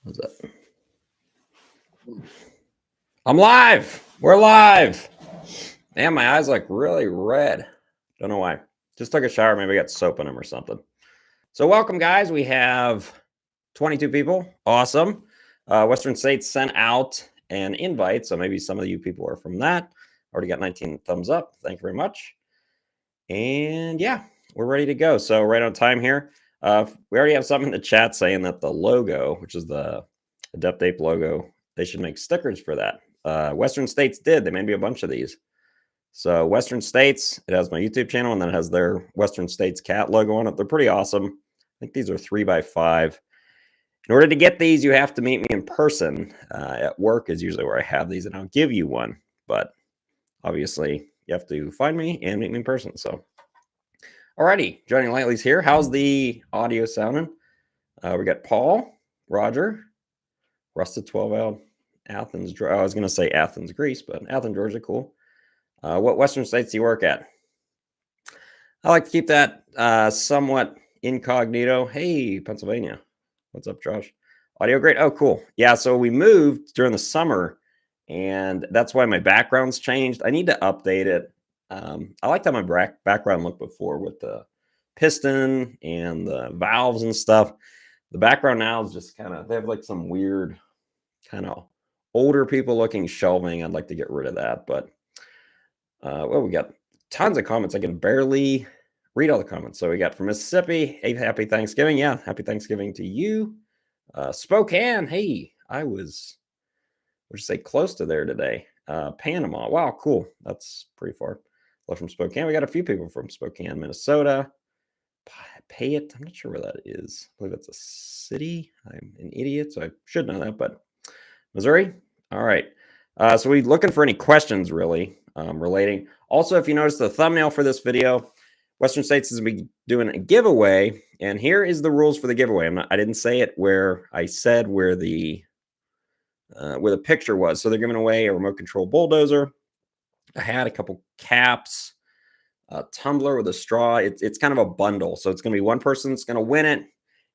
What's that? I'm live. We're live. Man, my eyes look really red. Don't know why. Just took a shower. Maybe I got soap in them or something. So welcome, guys. We have 22 people. Awesome. Western States sent out an invite. So maybe some of you people are from that. Already got 19 thumbs up. Thank you very much. And yeah, we're ready to go. So right on time here. We already have something in the chat saying that the logo, which is the Adept Ape logo, they should make stickers for that. Western States did. They made me a bunch of these. So Western States, it has my YouTube channel, and then it has their Western States cat logo on it. They're pretty awesome. I think these are 3x5. In order to get these, you have to meet me in person. At work is usually where I have these, and I'll give you one. But obviously, you have to find me and meet me in person. So, alrighty, joining Lightly's here. How's the audio sounding? We got Paul, Roger, Rusted 12 out. Athens, I was going to say Athens, Greece, but Athens, Georgia, cool. What Western States do you work at? I like to keep that somewhat incognito. Hey, Pennsylvania. What's up, Josh? Audio great. Oh, cool. Yeah, so we moved during the summer, and that's why my background's changed. I need to update it. I liked how my background looked before with the piston and the valves and stuff. The background now is just kind of, they have like some weird kind of older people looking shelving. I'd like to get rid of that, but well, we got tons of comments. I can barely read all the comments. So we got from Mississippi, hey, happy Thanksgiving. Yeah, happy Thanksgiving to you. Spokane, hey, I was, would you say, close to there today. Panama, wow, cool. That's pretty far. Love from Spokane. We got a few people from Spokane, Minnesota. Payette, I'm not sure where that is. I believe it's a city. I'm an idiot, so I should know that, but Missouri. All right. So we're looking for any questions really relating. Also, if you notice the thumbnail for this video, Western States is doing a giveaway, and here is the rules for the giveaway. I didn't say it where I said where the picture was. So they're giving away a remote control bulldozer, a hat, a couple caps, a tumbler with a straw. It's kind of a bundle. So it's going to be one person that's going to win it.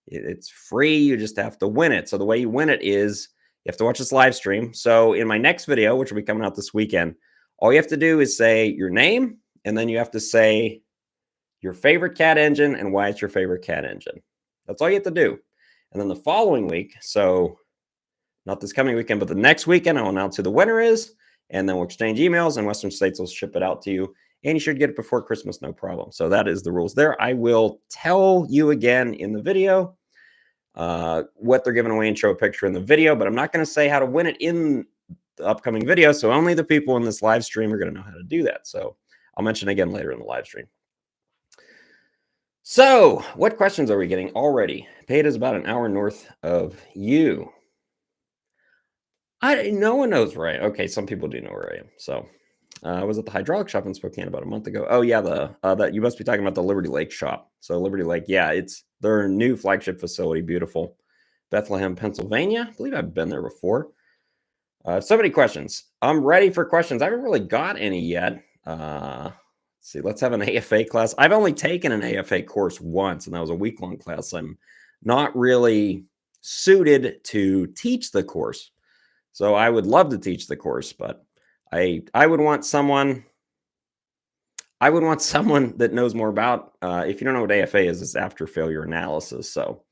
It's free. You just have to win it. So the way you win it is you have to watch this live stream. So in my next video, which will be coming out this weekend, all you have to do is say your name, and then you have to say your favorite cat engine and why it's your favorite cat engine. That's all you have to do. And then the following week, so not this coming weekend, but the next weekend, I'll announce who the winner is, and then we'll exchange emails, and Western States will ship it out to you. And you should get it before Christmas, no problem. So that is the rules there. I will tell you again in the video what they're giving away and show a picture in the video, but I'm not going to say how to win it in the upcoming video. So only the people in this live stream are going to know how to do that. So I'll mention again later in the live stream. So what questions are we getting already? Payette is about an hour north of you. No one knows where I am. Okay, some people do know where I am. So I was at the hydraulic shop in Spokane about a month ago. Oh yeah, that you must be talking about the Liberty Lake shop. So Liberty Lake, yeah, it's their new flagship facility, beautiful. Bethlehem, Pennsylvania. I believe I've been there before. So many questions. I'm ready for questions. I haven't really got any yet. Let's see. Let's have an AFA class. I've only taken an AFA course once, and that was a week-long class. I'm not really suited to teach the course. So I would love to teach the course, but I would want someone that knows more about. If you don't know what AFA is, it's after failure analysis. So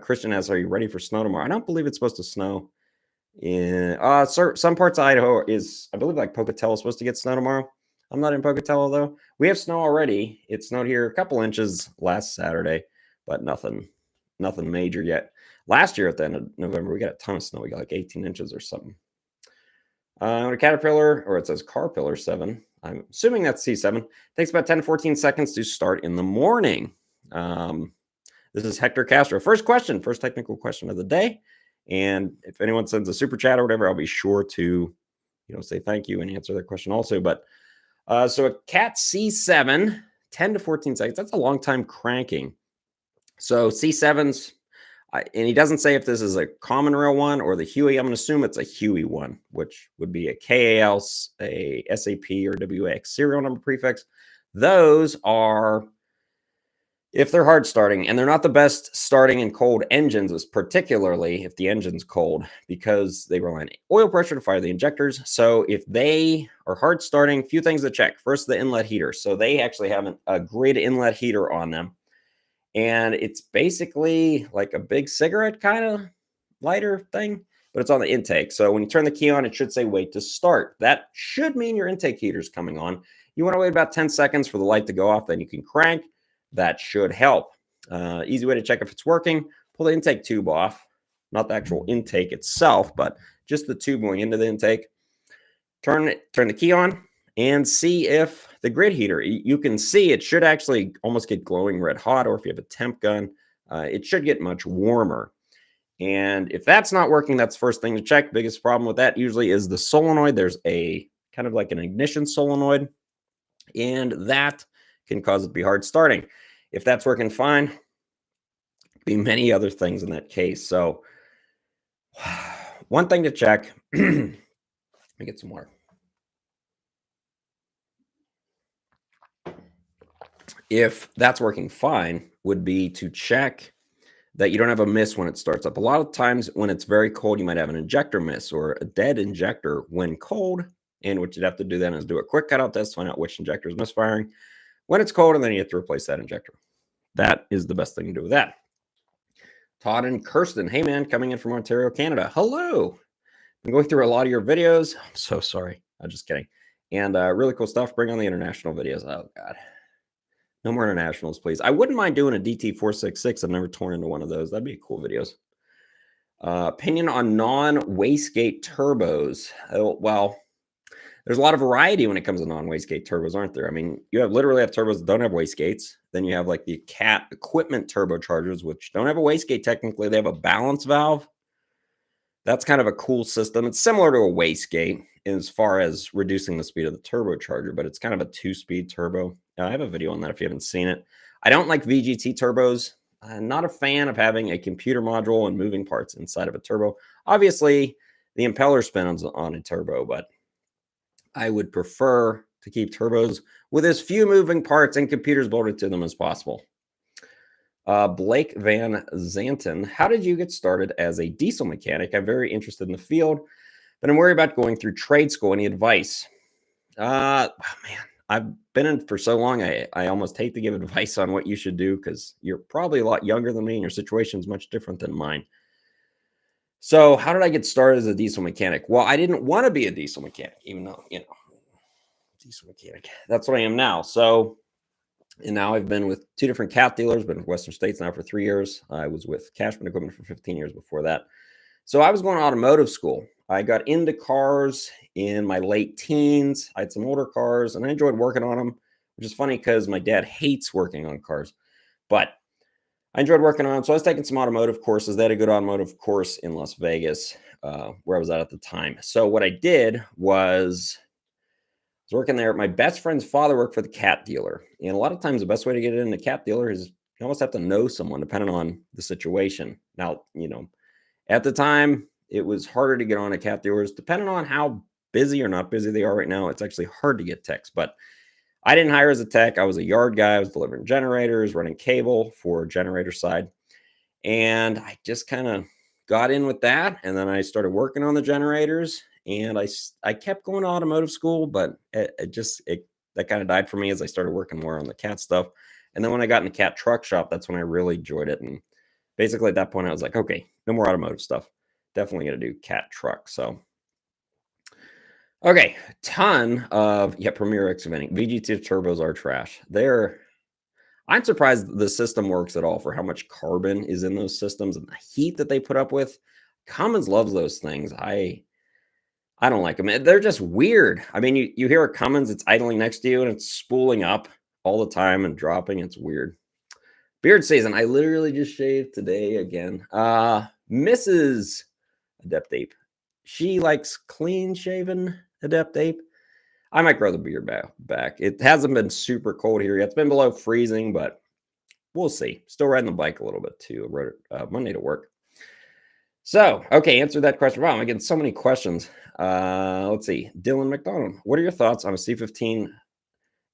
Christian asks, are you ready for snow tomorrow? I don't believe it's supposed to snow in some parts of Idaho. I believe like Pocatello is supposed to get snow tomorrow. I'm not in Pocatello though. We have snow already. It snowed here a couple inches last Saturday, but nothing major yet. Last year at the end of November, we got a ton of snow. We got like 18 inches or something. A Caterpillar, or it says Carpillar 7. I'm assuming that's C7. Takes about 10 to 14 seconds to start in the morning. This is Hector Castro. First technical question of the day. And if anyone sends a super chat or whatever, I'll be sure to, say thank you and answer their question also. But so a Cat C7, 10 to 14 seconds. That's a long time cranking. So C7s, and he doesn't say if this is a common rail one or the Huey. I'm going to assume it's a Huey one, which would be a KAL, a SAP, or WAX serial number prefix. Those are If they're hard starting, and they're not the best starting in cold engines, particularly if the engine's cold, because they rely on oil pressure to fire the injectors. So if they are hard starting, few things to check. First, the inlet heater. So they actually have a grid inlet heater on them. And it's basically like a big cigarette kind of lighter thing, but it's on the intake. So when you turn the key on, it should say wait to start. That should mean your intake heater is coming on. You want to wait about 10 seconds for the light to go off, then you can crank. That should help. Easy way to check if it's working, pull the intake tube off, not the actual intake itself, but just the tube going into the intake. Turn the key on and see if the grid heater, you can see it should actually almost get glowing red hot, or if you have a temp gun, it should get much warmer. And if that's not working, that's the first thing to check. Biggest problem with that usually is the solenoid. There's a kind of like an ignition solenoid, and that can cause it to be hard starting. If that's working fine, be many other things in that case. So one thing to check, let me get some water. If that's working fine, would be to check that you don't have a miss when it starts up. A lot of times when it's very cold, you might have an injector miss or a dead injector when cold. And what you'd have to do then is do a quick cutout test, find out which injector is misfiring when it's cold, and then you have to replace that injector. That is the best thing to do with that. Todd and Kirsten, hey man, coming in from Ontario, Canada. Hello. I'm going through a lot of your videos. I'm so sorry. I'm just kidding. And really cool stuff. Bring on the international videos. Oh God. No more internationals, please. I wouldn't mind doing a DT466. I've never torn into one of those. That'd be cool videos. Opinion on non-wastegate turbos. Oh, well, there's a lot of variety when it comes to non-wastegate turbos, aren't there? I mean, you literally have turbos that don't have wastegates. Then you have like the CAT equipment turbochargers, which don't have a wastegate technically. They have a balance valve. That's kind of a cool system. It's similar to a wastegate as far as reducing the speed of the turbocharger, but it's kind of a two-speed turbo. I have a video on that if you haven't seen it. I don't like VGT turbos. I'm not a fan of having a computer module and moving parts inside of a turbo. Obviously, the impeller spins on a turbo, but I would prefer to keep turbos with as few moving parts and computers bolted to them as possible. Blake Van Zanten, how did you get started as a diesel mechanic? I'm very interested in the field, but I'm worried about going through trade school. Any advice? Oh man, I've been in for so long. I almost hate to give advice on what you should do because you're probably a lot younger than me and your situation is much different than mine. So how did I get started as a diesel mechanic? Well, I didn't want to be a diesel mechanic, even though, diesel mechanic. That's what I am now. So, and now I've been with two different CAT dealers, been in Western States now for 3 years. I was with Cashman Equipment for 15 years before that. So I was going to automotive school. I got into cars in my late teens. I had some older cars and I enjoyed working on them, which is funny because my dad hates working on cars, but I enjoyed working on them. So I was taking some automotive courses. They had a good automotive course in Las Vegas, where I was at the time. So what I did was working there. My best friend's father worked for the CAT dealer. And a lot of times the best way to get into CAT dealer is you almost have to know someone depending on the situation. Now, at the time, it was harder to get on a CAT dealers depending on how busy or not busy they are right now. It's actually hard to get techs, but I didn't hire as a tech. I was a yard guy. I was delivering generators, running cable for generator side. And I just kind of got in with that. And then I started working on the generators. And I kept going to automotive school, but that kind of died for me as I started working more on the CAT stuff. And then when I got in the CAT truck shop, that's when I really enjoyed it. And basically at that point, I was like, okay, no more automotive stuff. Definitely going to do CAT truck. So, okay, ton of, Premier Excavating. VGT turbos are trash. I'm surprised the system works at all for how much carbon is in those systems and the heat that they put up with. Cummins loves those things. I don't like them. They're just weird. I mean, you hear a Cummins, it's idling next to you and it's spooling up all the time and dropping. It's weird. Beard season. I literally just shaved today again. Mrs. Adept Ape. She likes clean shaven Adept Ape. I might grow the beard back. It hasn't been super cold here yet. It's been below freezing, but we'll see. Still riding the bike a little bit too. I rode it Monday to work. So, okay, answer that question. Wow, I'm getting so many questions. Let's see. Dylan McDonald, what are your thoughts on a C15?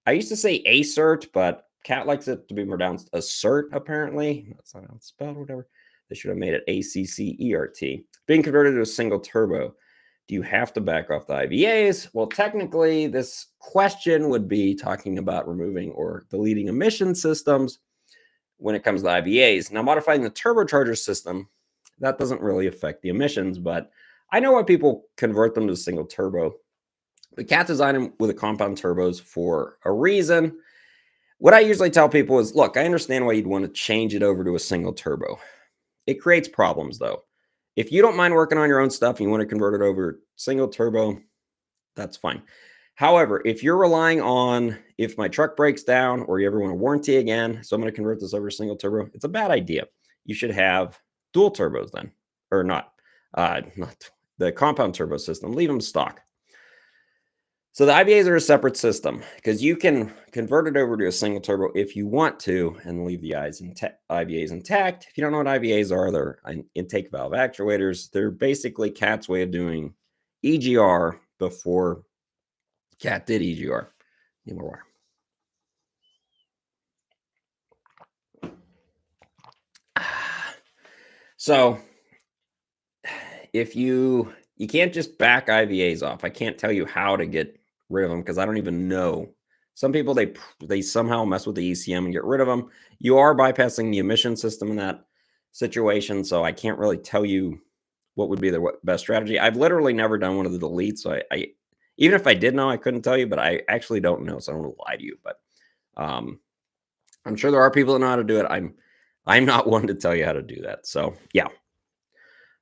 I used to say ACERT, but Cat likes it to be pronounced assert, apparently. That's not how it's spelled, whatever. They should have made it ACCERT. Being converted to a single turbo. Do you have to back off the IVAs? Well, technically, this question would be talking about removing or deleting emission systems when it comes to IVAs. Now, modifying the turbocharger system, that doesn't really affect the emissions, but I know why people convert them to single turbo. The Cat designed them with a compound turbos for a reason. What I usually tell people is, look, I understand why you'd want to change it over to a single turbo. It creates problems, though. If you don't mind working on your own stuff and you want to convert it over single turbo, that's fine. However, if you're relying on if my truck breaks down or you ever want a warranty again, so I'm going to convert this over single turbo, it's a bad idea. You should have dual turbos then, or not the compound turbo system. Leave them stock. So the IVAs are a separate system because you can convert it over to a single turbo if you want to and leave the IVAs intact. If you don't know what IVAs are, they're intake valve actuators. They're basically Cat's way of doing EGR before Cat did EGR. Need more water. So if you can't just back IVAs off. I can't tell you how to get rid of them because I don't even know. Some people, they somehow mess with the ECM and get rid of them. You are bypassing the emission system in that situation, so I can't really tell you what would be the best strategy. I've literally never done one of the deletes, so I even if I did know, I couldn't tell you, but I actually don't know, so I don't want to lie to you. But I'm sure there are people that know how to do it. I'm not one to tell you how to do that. So yeah.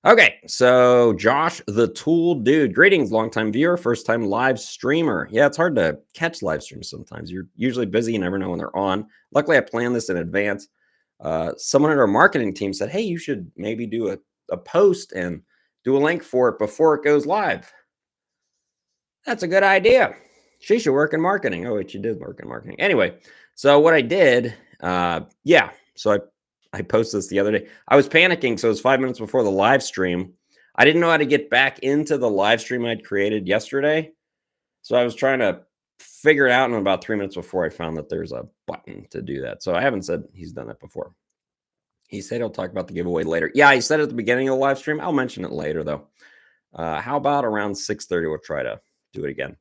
Okay, so Josh the Tool Dude. Greetings, longtime viewer, first time live streamer. Yeah, it's hard to catch live streams sometimes. You're usually busy, you never know when they're on. Luckily, I planned this in advance. Someone at our marketing team said, hey, you should maybe do a post and do a link for it before it goes live. That's a good idea. She should work in marketing. Oh, wait, she did work in marketing. Anyway, so what I did, so I posted this the other day. I was panicking, so it was 5 minutes before the live stream. I didn't know how to get back into the live stream I'd created yesterday. So I was trying to figure it out, and about 3 minutes before I found that there's a button to do that. So I haven't said he's done that before. He said he'll talk about the giveaway later. Yeah, he said at the beginning of the live stream. I'll mention it later, though. How about around 6:30? We'll try to do it again.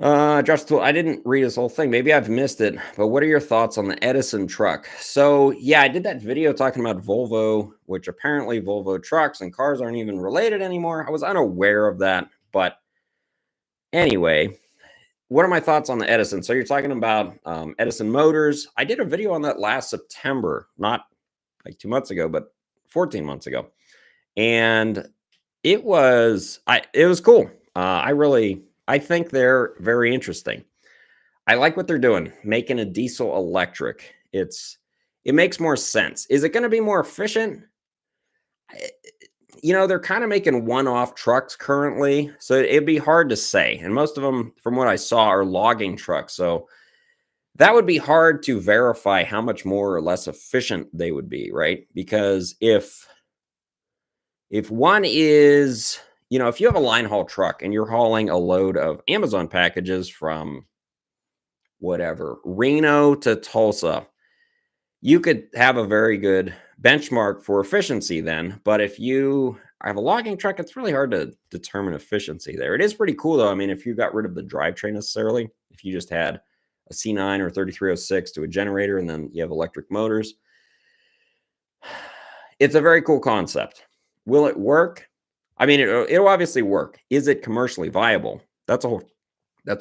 Josh Tool, I didn't read this whole thing. Maybe I've missed it, but what are your thoughts on the Edison truck? So yeah, I did that video talking about Volvo, which apparently Volvo trucks and cars aren't even related anymore. I was unaware of that, but anyway, what are my thoughts on the Edison? So you're talking about Edison Motors. I did a video on that last September, not like 2 months ago, but 14 months ago. And it was cool. I think they're very interesting. I like what they're doing, making a diesel electric. It makes more sense. Is it going to be more efficient? They're kind of making one-off trucks currently, so it'd be hard to say. And most of them, from what I saw, are logging trucks. So that would be hard to verify how much more or less efficient they would be, right? Because if one is, if you have a line haul truck and you're hauling a load of Amazon packages from whatever, Reno to Tulsa, you could have a very good benchmark for efficiency then. But if you have a logging truck, it's really hard to determine efficiency there. It is pretty cool, though. I mean, if you got rid of the drivetrain necessarily, if you just had a C9 or 3306 to a generator and then you have electric motors, it's a very cool concept. Will it work? I mean, it'll obviously work. Is it commercially viable? That's a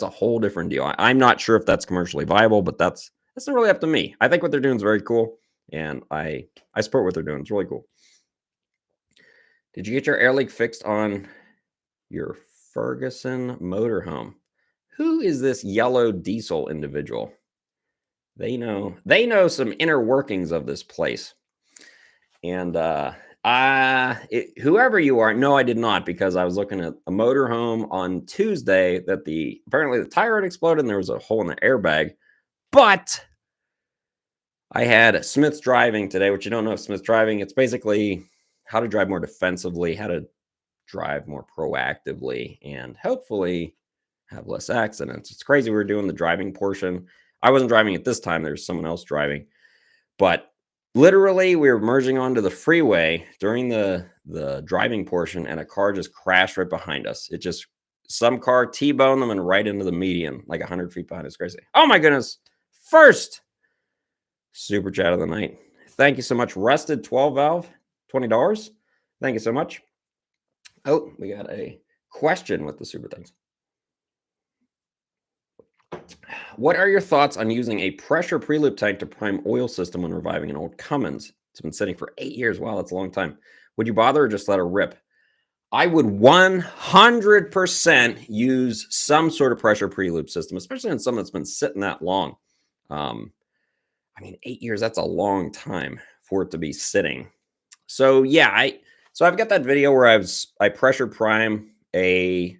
whole different deal. I'm not sure if that's commercially viable, but that's not really up to me. I think what they're doing is very cool, and I support what they're doing. It's really cool. Did you get your air leak fixed on your Ferguson motorhome? Who is this yellow diesel individual? They know some inner workings of this place. And whoever you are, no, I did not, because I was looking at a motorhome on Tuesday that apparently the tire had exploded and there was a hole in the airbag. But I had Smith's Driving today, which you don't know Smith's Driving. It's basically how to drive more defensively, how to drive more proactively, and hopefully have less accidents. It's crazy. We're doing the driving portion. I wasn't driving at this time. There's someone else driving. But literally, we were merging onto the freeway during the driving portion, and a car just crashed right behind us. Some car T-boned them and right into the median, like 100 feet behind us. Crazy. Oh my goodness. First super chat of the night. Thank you so much. Rusted 12 valve, $20. Thank you so much. Oh, we got a question with the super things. What are your thoughts on using a pressure pre-loop tank to prime oil system when reviving an old Cummins? It's been sitting for 8 years. Wow, that's a long time. Would you bother or just let it rip? I would 100% use some sort of pressure pre-loop system, especially on something that's been sitting that long. I mean, 8 years, that's a long time for it to be sitting. So yeah, I've got that video where I pressure prime a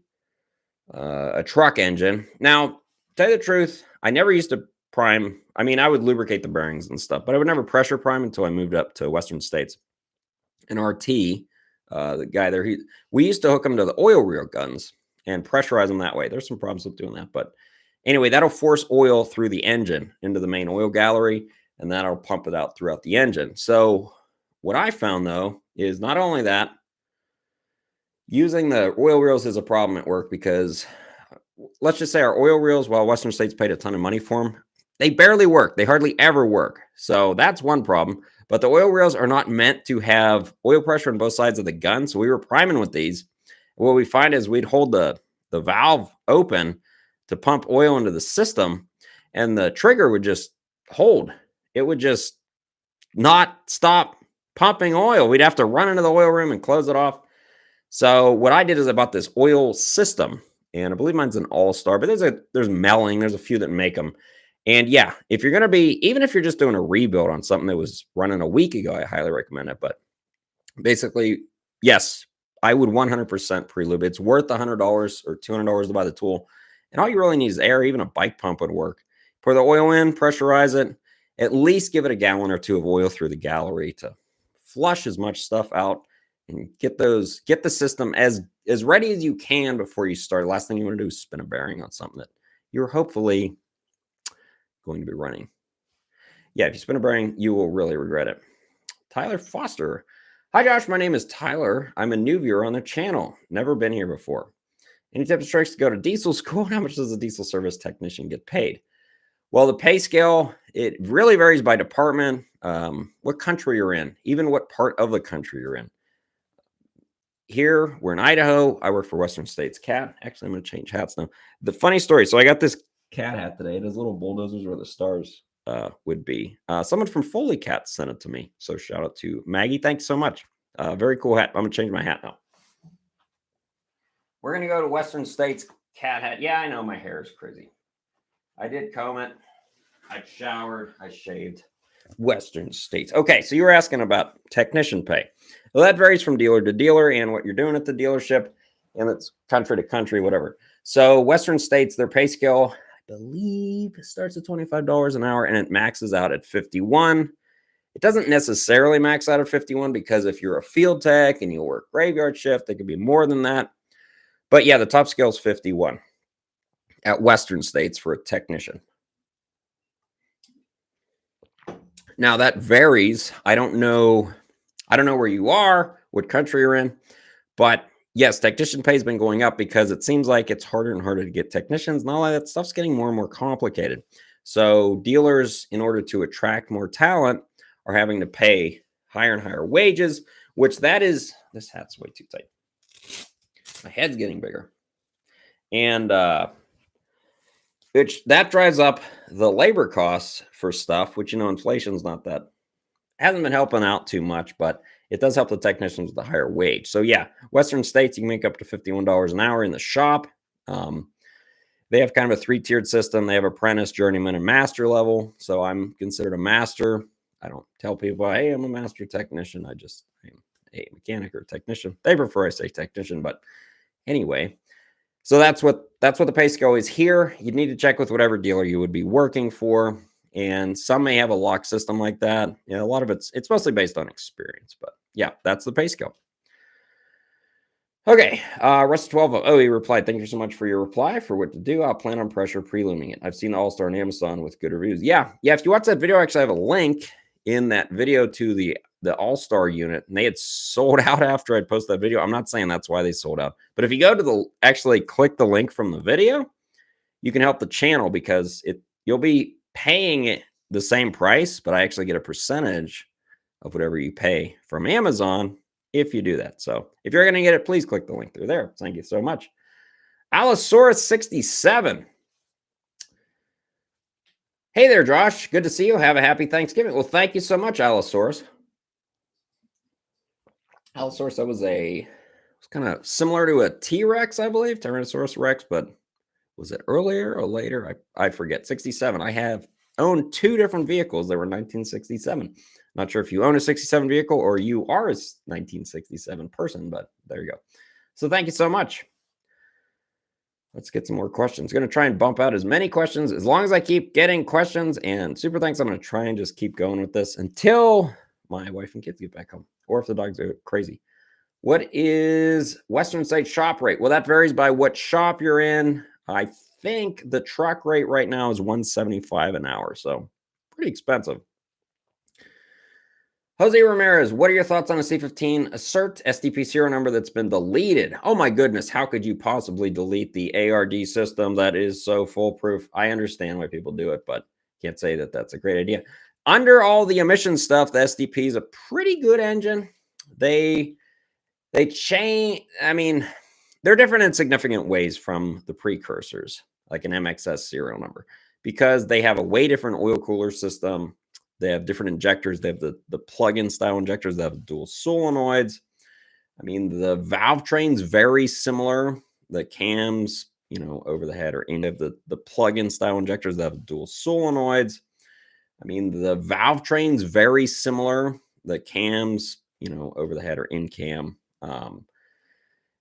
truck engine. Now, to tell you the truth, I never used to prime. I mean, I would lubricate the bearings and stuff, but I would never pressure prime until I moved up to Western States. And RT, the guy there, we used to hook them to the oil reel guns and pressurize them that way. There's some problems with doing that, but anyway, that'll force oil through the engine into the main oil gallery, and that'll pump it out throughout the engine. So what I found, though, is not only that, using the oil reels is a problem at work because let's just say our oil reels, while Western States paid a ton of money for them, they barely work. They hardly ever work. So that's one problem. But the oil reels are not meant to have oil pressure on both sides of the gun. So we were priming with these. What we find is we'd hold the valve open to pump oil into the system, and the trigger would just hold. It would just not stop pumping oil. We'd have to run into the oil room and close it off. So what I did is I bought this oil system, and I believe mine's an All-Star, but there's Melling, there's a few that make them. And yeah, if you're going to be, even if you're just doing a rebuild on something that was running a week ago, I highly recommend it. But basically, yes, I would 100% pre-lube. It's worth $100 or $200 to buy the tool. And all you really need is air. Even a bike pump would work. Pour the oil in, pressurize it, at least give it a gallon or two of oil through the gallery to flush as much stuff out and get the system as ready as you can before you start. The last thing you want to do is spin a bearing on something that you're hopefully going to be running. Yeah, if you spin a bearing, you will really regret it. Tyler Foster. Hi, Josh. My name is Tyler. I'm a new viewer on the channel. Never been here before. Any tips or tricks to go to diesel school? How much does a diesel service technician get paid? Well, the pay scale, it really varies by department, what country you're in, even what part of the country you're in. Here, we're in Idaho. I work for Western States Cat. Actually, I'm going to change hats now. The funny story. So I got this cat hat today. It has little bulldozers where the stars would be. Someone from Foley Cat sent it to me. So shout out to Maggie. Thanks so much. Very cool hat. I'm going to change my hat now. We're going to go to Western States Cat hat. Yeah, I know my hair is crazy. I did comb it. I showered. I shaved. Western States. Okay, so you were asking about technician pay. Well, that varies from dealer to dealer and what you're doing at the dealership, and it's country to country, whatever. So Western States, their pay scale, I believe, starts at $25 an hour, and it maxes out at $51. It doesn't necessarily max out at $51 because if you're a field tech and you work graveyard shift, it could be more than that. But yeah, the top scale is $51 at Western States for a technician. Now that varies. I don't know where you are, what country you're in, but yes, technician pay has been going up because it seems like it's harder and harder to get technicians, and all that stuff's getting more and more complicated. So dealers, in order to attract more talent, are having to pay higher and higher wages, which this hat's way too tight. My head's getting bigger. And which that drives up the labor costs for stuff, which, inflation's hasn't been helping out too much, but it does help the technicians with the higher wage. So yeah, Western States, you can make up to $51 an hour in the shop. They have kind of a 3-tiered system. They have apprentice, journeyman, and master level. So I'm considered a master. I don't tell people, hey, I'm a master technician. I'm a mechanic or a technician. They prefer I say technician, but anyway. So that's what the pay scale is here. You'd need to check with whatever dealer you would be working for. And some may have a lock system like that. A lot of it's mostly based on experience. But yeah, that's the pay scale. Okay, Russ 12. Oh, he replied, "Thank you so much for your reply. For what to do, I'll plan on pressure pre-looming it. I've seen All Star on Amazon with good reviews." Yeah, yeah. If you watch that video, I actually have a link in that video to the All Star unit, and they had sold out after I'd posted that video. I'm not saying that's why they sold out, but if you go to the actually click the link from the video, you can help the channel because you'll be paying it the same price, but I actually get a percentage of whatever you pay from Amazon if you do that. So if you're going to get it, please click the link through there. Thank you so much. Allosaurus 67. Hey there, Josh. Good to see you. Have a happy Thanksgiving. Well, thank you so much, Allosaurus. Allosaurus, that was kind of similar to a T-Rex, I believe, Tyrannosaurus Rex, but was it earlier or later? I forget. 67. I have owned two different vehicles that were 1967. Not sure if you own a 67 vehicle or you are a 1967 person, but there you go. So thank you so much. Let's get some more questions. Going to try and bump out as many questions as long as I keep getting questions and super thanks. I'm going to try and just keep going with this until my wife and kids get back home, or if the dogs are crazy. What is Western State shop rate? Well, that varies by what shop you're in. I think the truck rate right now is $175 an hour, so pretty expensive. Jose Ramirez, what are your thoughts on a C15 Assert SDP serial number that's been deleted? Oh my goodness, how could you possibly delete the ARD system that is so foolproof? I understand why people do it, but can't say that that's a great idea. Under all the emission stuff, the SDP is a pretty good engine. They change, I mean, they're different in significant ways from the precursors, like an MXS serial number, because they have a way different oil cooler system. They have different injectors. They have the plug-in style injectors that have dual solenoids. I mean, the valve train's very similar. The cams, over the head are in the plug-in style injectors that have dual solenoids. I mean, the valve train's very similar. The cams, over the head are in cam.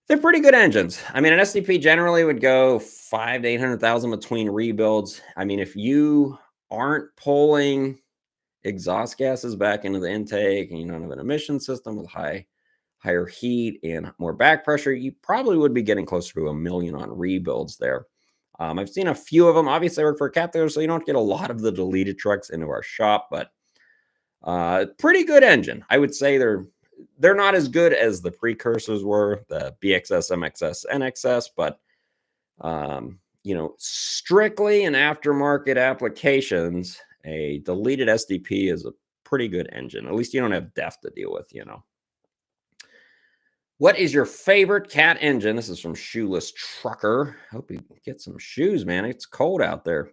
They're pretty good engines. I mean, an SDP generally would go 500 to 800,000 between rebuilds. I mean, if you aren't pulling exhaust gases back into the intake and you don't have an emission system with higher heat and more back pressure, you probably would be getting closer to $1 million on rebuilds there. I've seen a few of them. Obviously, I work for a cat there, so you don't get a lot of the deleted trucks into our shop, but pretty good engine. I would say they're not as good as the precursors were, the BXS, MXS, NXS, but strictly in aftermarket applications, a deleted SDP is a pretty good engine. At least you don't have DEF to deal with, What is your favorite cat engine? This is from Shoeless Trucker. Hope you get some shoes, man. It's cold out there.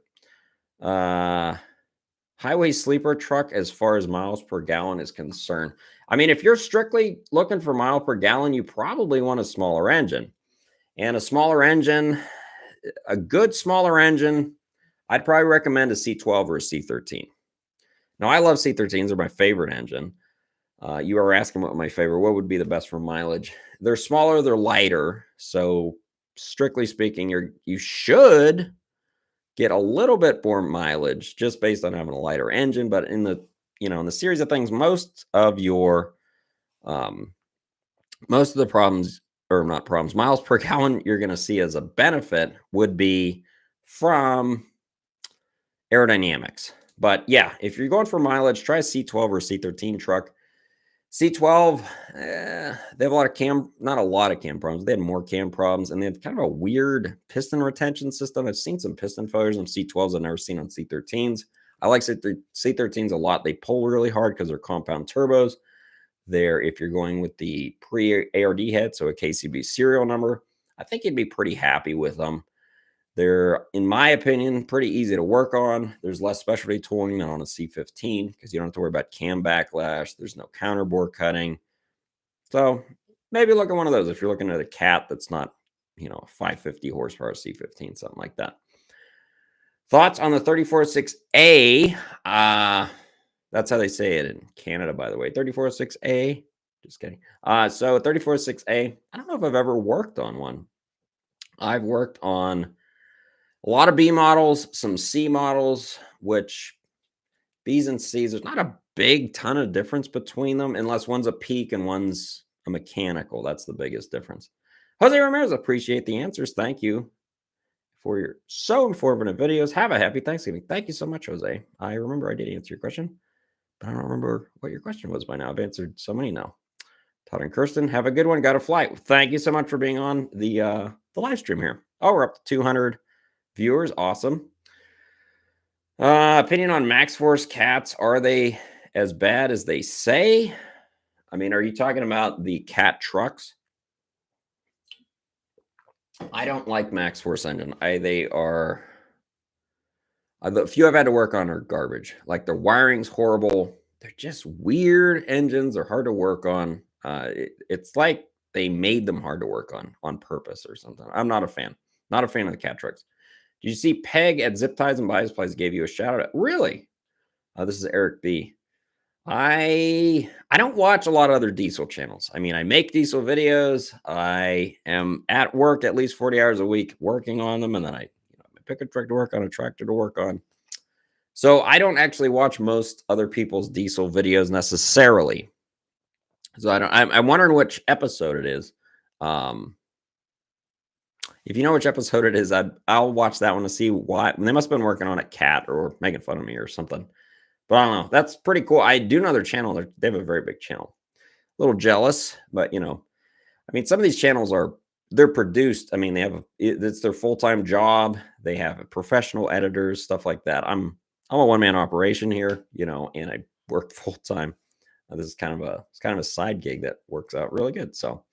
Highway sleeper truck as far as miles per gallon is concerned. I mean, if you're strictly looking for mile per gallon, you probably want a smaller engine. And a smaller engine, a good smaller engine, I'd probably recommend a C12 or a C13. Now, I love C13s. They're my favorite engine. You are asking what my favorite, what would be the best for mileage? They're smaller, they're lighter. So strictly speaking, you should get a little bit more mileage just based on having a lighter engine. But in the series of things, most of the problems, or not problems, miles per gallon you're going to see as a benefit would be from aerodynamics. But yeah, if you're going for mileage, try a C12 or a C13 truck. C12, they have not a lot of cam problems. They had more cam problems, and they have kind of a weird piston retention system. I've seen some piston failures on C12s I've never seen on C13s. I like C13s a lot. They pull really hard because they're compound turbos. If you're going with the pre-ARD head, so a KCB serial number, I think you'd be pretty happy with them. They're, in my opinion, pretty easy to work on. There's less specialty tooling than on a C15 because you don't have to worry about cam backlash. There's no counterbore cutting. So maybe look at one of those if you're looking at a cat that's not, 550 horsepower C15, something like that. Thoughts on the 34.6A? That's how they say it in Canada, by the way. 34.6A. Just kidding. So 34.6A, I don't know if I've ever worked on one. I've worked on a lot of B models, some C models, which Bs and Cs, there's not a big ton of difference between them unless one's a peak and one's a mechanical. That's the biggest difference. Jose Ramirez, appreciate the answers. Thank you for your so informative videos. Have a happy Thanksgiving. Thank you so much, Jose. I remember I did answer your question, but I don't remember what your question was by now. I've answered so many now. Todd and Kirsten, have a good one. Got a flight. Thank you so much for being on the live stream here. Oh, we're up to 200 viewers. Awesome. Opinion on Max Force cats. Are they as bad as they say? I mean, are you talking about the cat trucks? I don't like Max Force engine. They are the few I've had to work on are garbage. Like the wiring's horrible. They're just weird engines. They're hard to work on. It's like they made them hard to work on purpose or something. I'm not a fan. Not a fan of the cat trucks. Did you see Peg at Zip Ties and Buy Supplies gave you a shout out? Really? This is Eric B. I don't watch a lot of other diesel channels. I mean, I make diesel videos. I am at work at least 40 hours a week working on them, and then I pick a truck to work on, a tractor to work on. So I don't actually watch most other people's diesel videos necessarily. So I'm wondering which episode it is. If you know which episode it is, I'll watch that one to see why. They must have been working on a cat or making fun of me or something. But I don't know. That's pretty cool. I do know their channel. They have a very big channel. A little jealous, but I mean, some of these channels they're produced. I mean, it's their full-time job. They have professional editors, stuff like that. I'm a one-man operation here, and I work full-time. This is kind of a side gig that works out really good. So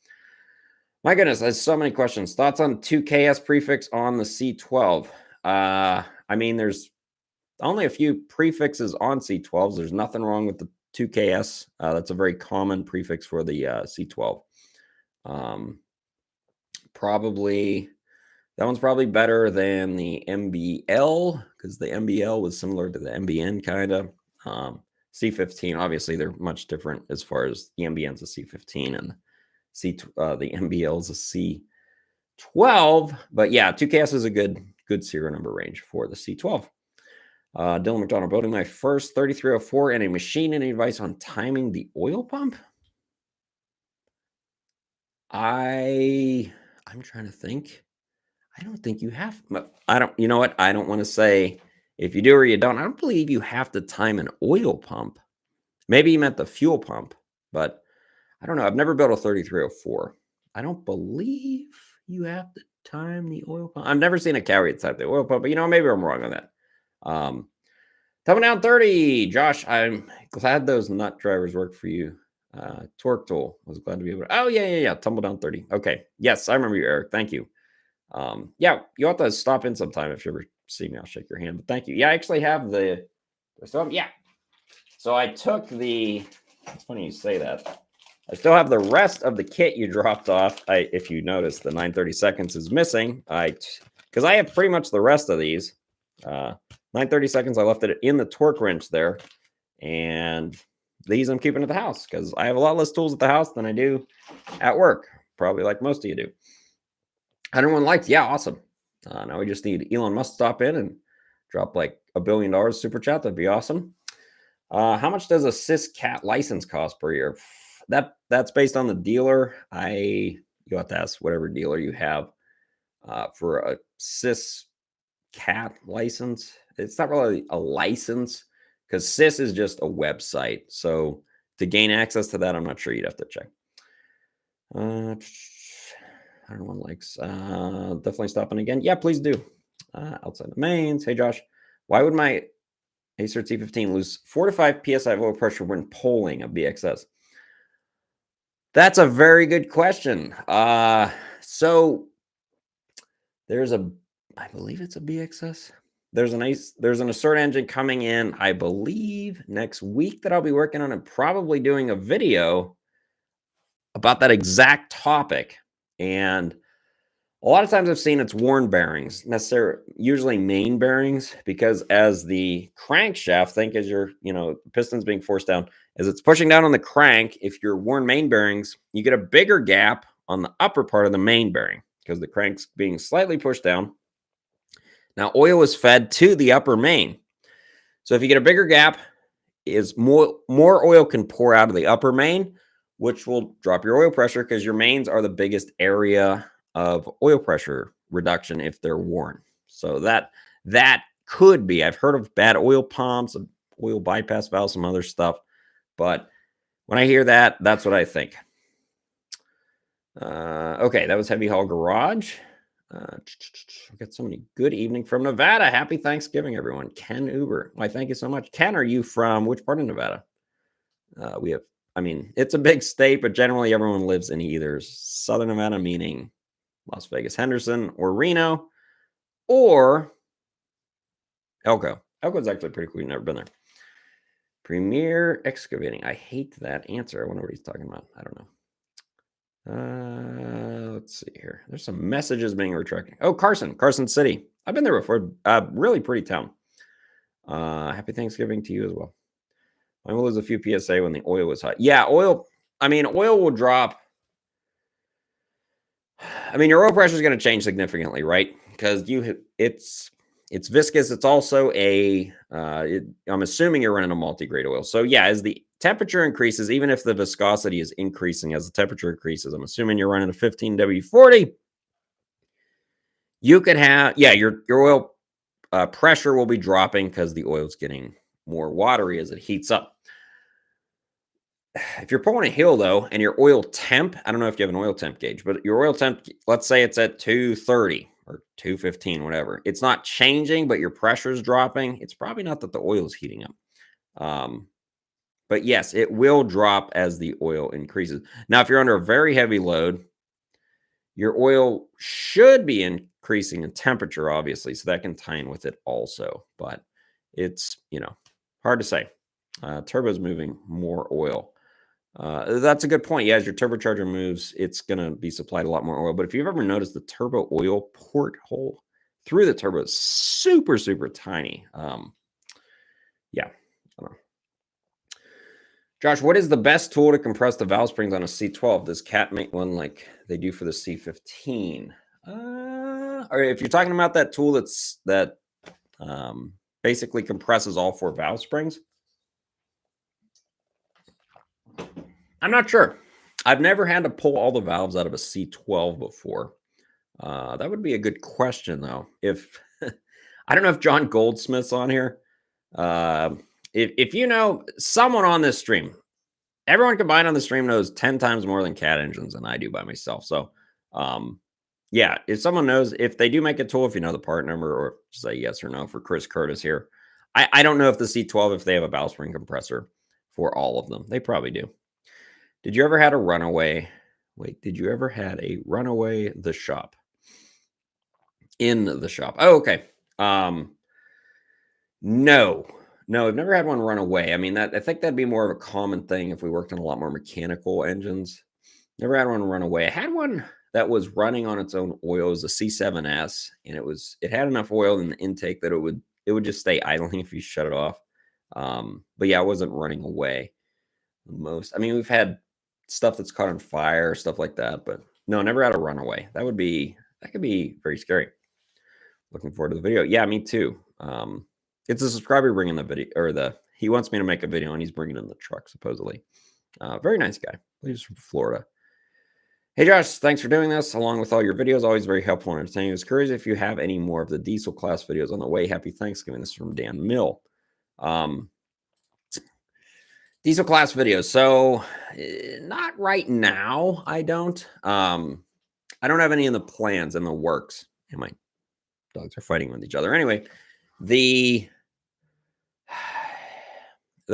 my goodness, there's so many questions. Thoughts on 2KS prefix on the C12? I mean, there's only a few prefixes on C12s. There's nothing wrong with the 2KS. That's a very common prefix for the C12. Probably that one's probably better than the MBL because the MBL was similar to the MBN kind of. C15, obviously, they're much different as far as the MBN's a C15 and the MBL is a C12. But yeah, 2KS is a good serial number range for the C12. Dylan McDonald, building my first 3304 and a machine. Any advice on timing the oil pump? I'm trying to think. I don't think you have. You know what? I don't want to say if you do or you don't. I don't believe you have to time an oil pump. Maybe you meant the fuel pump, but I don't know. I've never built a 3304. I don't believe you have to time the oil pump. I've never seen a carry type the oil pump, but maybe I'm wrong on that. Coming down 30, Josh. I'm glad those nut drivers work for you. Torque Tool was glad to be able to. Oh yeah. Tumble down 30. Okay. Yes, I remember you, Eric. Thank you. Yeah, you have to stop in sometime if you ever see me. I'll shake your hand. But thank you. Yeah, I actually have the. Yeah. So I took the. It's funny you say that. I still have the rest of the kit you dropped off. If you notice, the 930 seconds is missing. Because I have pretty much the rest of these. 930 seconds. I left it in the torque wrench there, and these I'm keeping at the house because I have a lot less tools at the house than I do at work. Probably like most of you do. 101 likes. Yeah, awesome. Now we just need Elon Musk to stop in and drop like $1 billion super chat. That'd be awesome. How much does a Sys cat license cost per year? That's based on the dealer. You have to ask whatever dealer you have for a Sys cat license. It's not really a license because Sys is just a website. So to gain access to that, I'm not sure. You'd have to check. 101 likes. Definitely stopping again. Yeah, please do. Outside the mains. Hey, Josh. Why would my Acer T15 lose 4 to 5 psi of oil pressure when pulling a BXS? That's a very good question. So there's I believe it's a BXS. There's an Assert engine coming in, I believe, next week that I'll be working on and probably doing a video about that exact topic. And a lot of times I've seen it's worn bearings, usually main bearings, because as the crankshaft, think as your, piston's being forced down, as it's pushing down on the crank, if you're worn main bearings, you get a bigger gap on the upper part of the main bearing because the crank's being slightly pushed down. Now, oil is fed to the upper main. So if you get a bigger gap, is more oil can pour out of the upper main, which will drop your oil pressure because your mains are the biggest area of oil pressure reduction if they're worn. So that could be. I've heard of bad oil pumps, oil bypass valves, some other stuff. But when I hear that, that's what I think. Okay, that was Heavy Haul Garage. We got somebody. Good evening from Nevada. Happy Thanksgiving, everyone. Ken Uber. Why, thank you so much. Ken, are you from which part of Nevada? We have, I mean, it's a big state, but generally everyone lives in either Southern Nevada, meaning Las Vegas, Henderson, or Reno, or Elko. Elko is actually pretty cool. You've never been there. Premier Excavating. I hate that answer. I wonder what he's talking about. I don't know. Let's see here. There's some messages being retracted. Oh, Carson City. I've been there before. Really pretty town. Happy Thanksgiving to you as well. I will lose a few PSA when the oil was high. Yeah, oil. I mean, oil will drop. I mean, your oil pressure is going to change significantly, right? Because it's viscous. It's also I'm assuming you're running a multi-grade oil. So yeah, as the temperature increases, even if the viscosity is increasing as the temperature increases, I'm assuming you're running a 15W40. You could have, yeah, your oil pressure will be dropping because the oil is getting more watery as it heats up. If you're pulling a hill though, and your oil temp, I don't know if you have an oil temp gauge, but your oil temp, let's say it's at 230 or 215, whatever. It's not changing, but your pressure is dropping. It's probably not that the oil is heating up. But yes, it will drop as the oil increases. Now, if you're under a very heavy load, your oil should be increasing in temperature, obviously, so that can tie in with it also. But it's, hard to say. Turbo's moving more oil. That's a good point. Yeah, as your turbocharger moves, it's going to be supplied a lot more oil. But if you've ever noticed the turbo oil porthole through the turbo is super, super tiny. Yeah, I don't know. Josh, what is the best tool to compress the valve springs on a C12? Does Cat make one like they do for the C15? Or if you're talking about that tool that basically compresses all 4 valve springs, I'm not sure. I've never had to pull all the valves out of a C12 before. That would be a good question, though. If I don't know if John Goldsmith's on here. If you know someone on this stream, everyone combined on the stream knows 10 times more than Cat engines than I do by myself. So, yeah, if someone knows, if they do make a tool, if you know the part number, or say yes or no for Chris Curtis here. I don't know if the C12, if they have a valve spring compressor for all of them. They probably do. Did you ever had a runaway? Wait, did you ever had a runaway the shop? In the shop. Oh, okay. No, I've never had one run away. I mean, I think that'd be more of a common thing if we worked on a lot more mechanical engines. Never had one run away. I had one that was running on its own oil. It was a C7S, and it had enough oil in the intake that it would just stay idling if you shut it off. But yeah, it wasn't running away. I mean, we've had stuff that's caught on fire, stuff like that, but no, never had a runaway. That could be very scary. Looking forward to the video. Yeah, me too. It's a subscriber bringing the video, or he wants me to make a video, and he's bringing in the truck, supposedly. Very nice guy. He's from Florida. Hey, Josh, thanks for doing this, along with all your videos. Always very helpful and entertaining. I was curious if you have any more of the diesel class videos on the way. Happy Thanksgiving. This is from Dan Mill. Diesel class videos. So not right now. I don't have any in the plans, in the works. And my dogs are fighting with each other. Anyway, the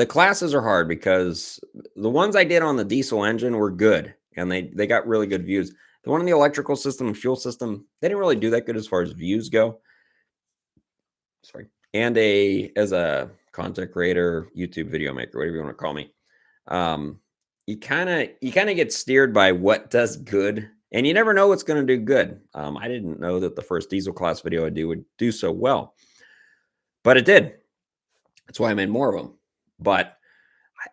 classes are hard because the ones I did on the diesel engine were good, and they got really good views. The one in the electrical system and fuel system, they didn't really do that good as far as views go. Sorry. And as a content creator, YouTube video maker, whatever you want to call me, you kind of get steered by what does good, and you never know what's going to do good. I didn't know that the first diesel class video I do would do so well, but it did. That's why I made more of them. But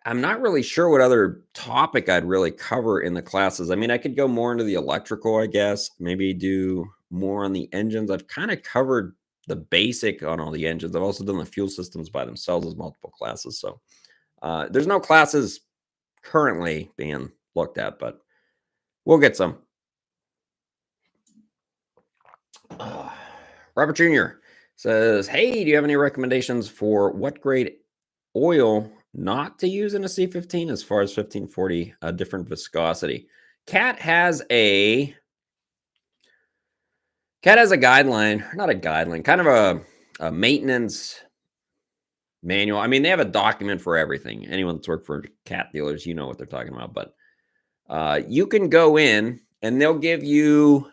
I'm not really sure what other topic I'd really cover in the classes. I mean, I could go more into the electrical, I guess, maybe do more on the engines. I've kind of covered the basic on all the engines. I've also done the fuel systems by themselves as multiple classes. So there's no classes currently being looked at, but we'll get some. Robert Jr. says, hey, do you have any recommendations for what grade oil not to use in a C15 as far as 1540, a different viscosity? Cat has a guideline, not a guideline, kind of a maintenance manual. I mean, they have a document for everything. Anyone that's worked for cat dealers, you know what they're talking about. But you can go in and they'll give you,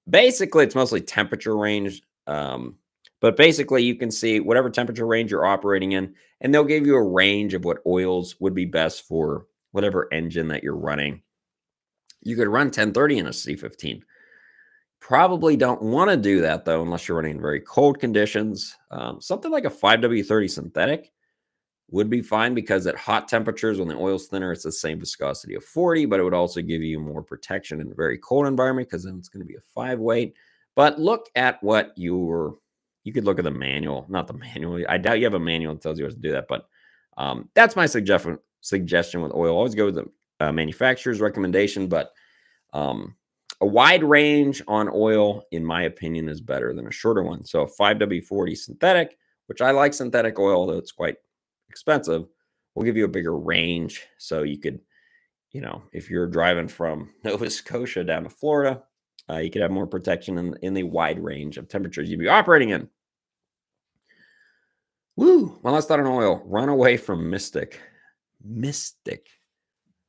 basically, it's mostly temperature range. But basically, you can see whatever temperature range you're operating in, and they'll give you a range of what oils would be best for whatever engine that you're running. You could run 1030 in a C15. Probably don't want to do that, though, unless you're running in very cold conditions. Something like a 5W30 synthetic would be fine because at hot temperatures, when the oil's thinner, it's the same viscosity of 40, but it would also give you more protection in a very cold environment because then it's going to be a 5 weight. But look at what you could look at the manual, not the manual. I doubt you have a manual that tells you what to do that, but that's my suggestion with oil. Always go with the manufacturer's recommendation, but a wide range on oil, in my opinion, is better than a shorter one. So a 5W40 synthetic, which I like synthetic oil, though it's quite expensive, will give you a bigger range. So you could, if you're driving from Nova Scotia down to Florida, you could have more protection in the wide range of temperatures you'd be operating in. Woo! One last thought on oil. Run away from Mystic. Mystic.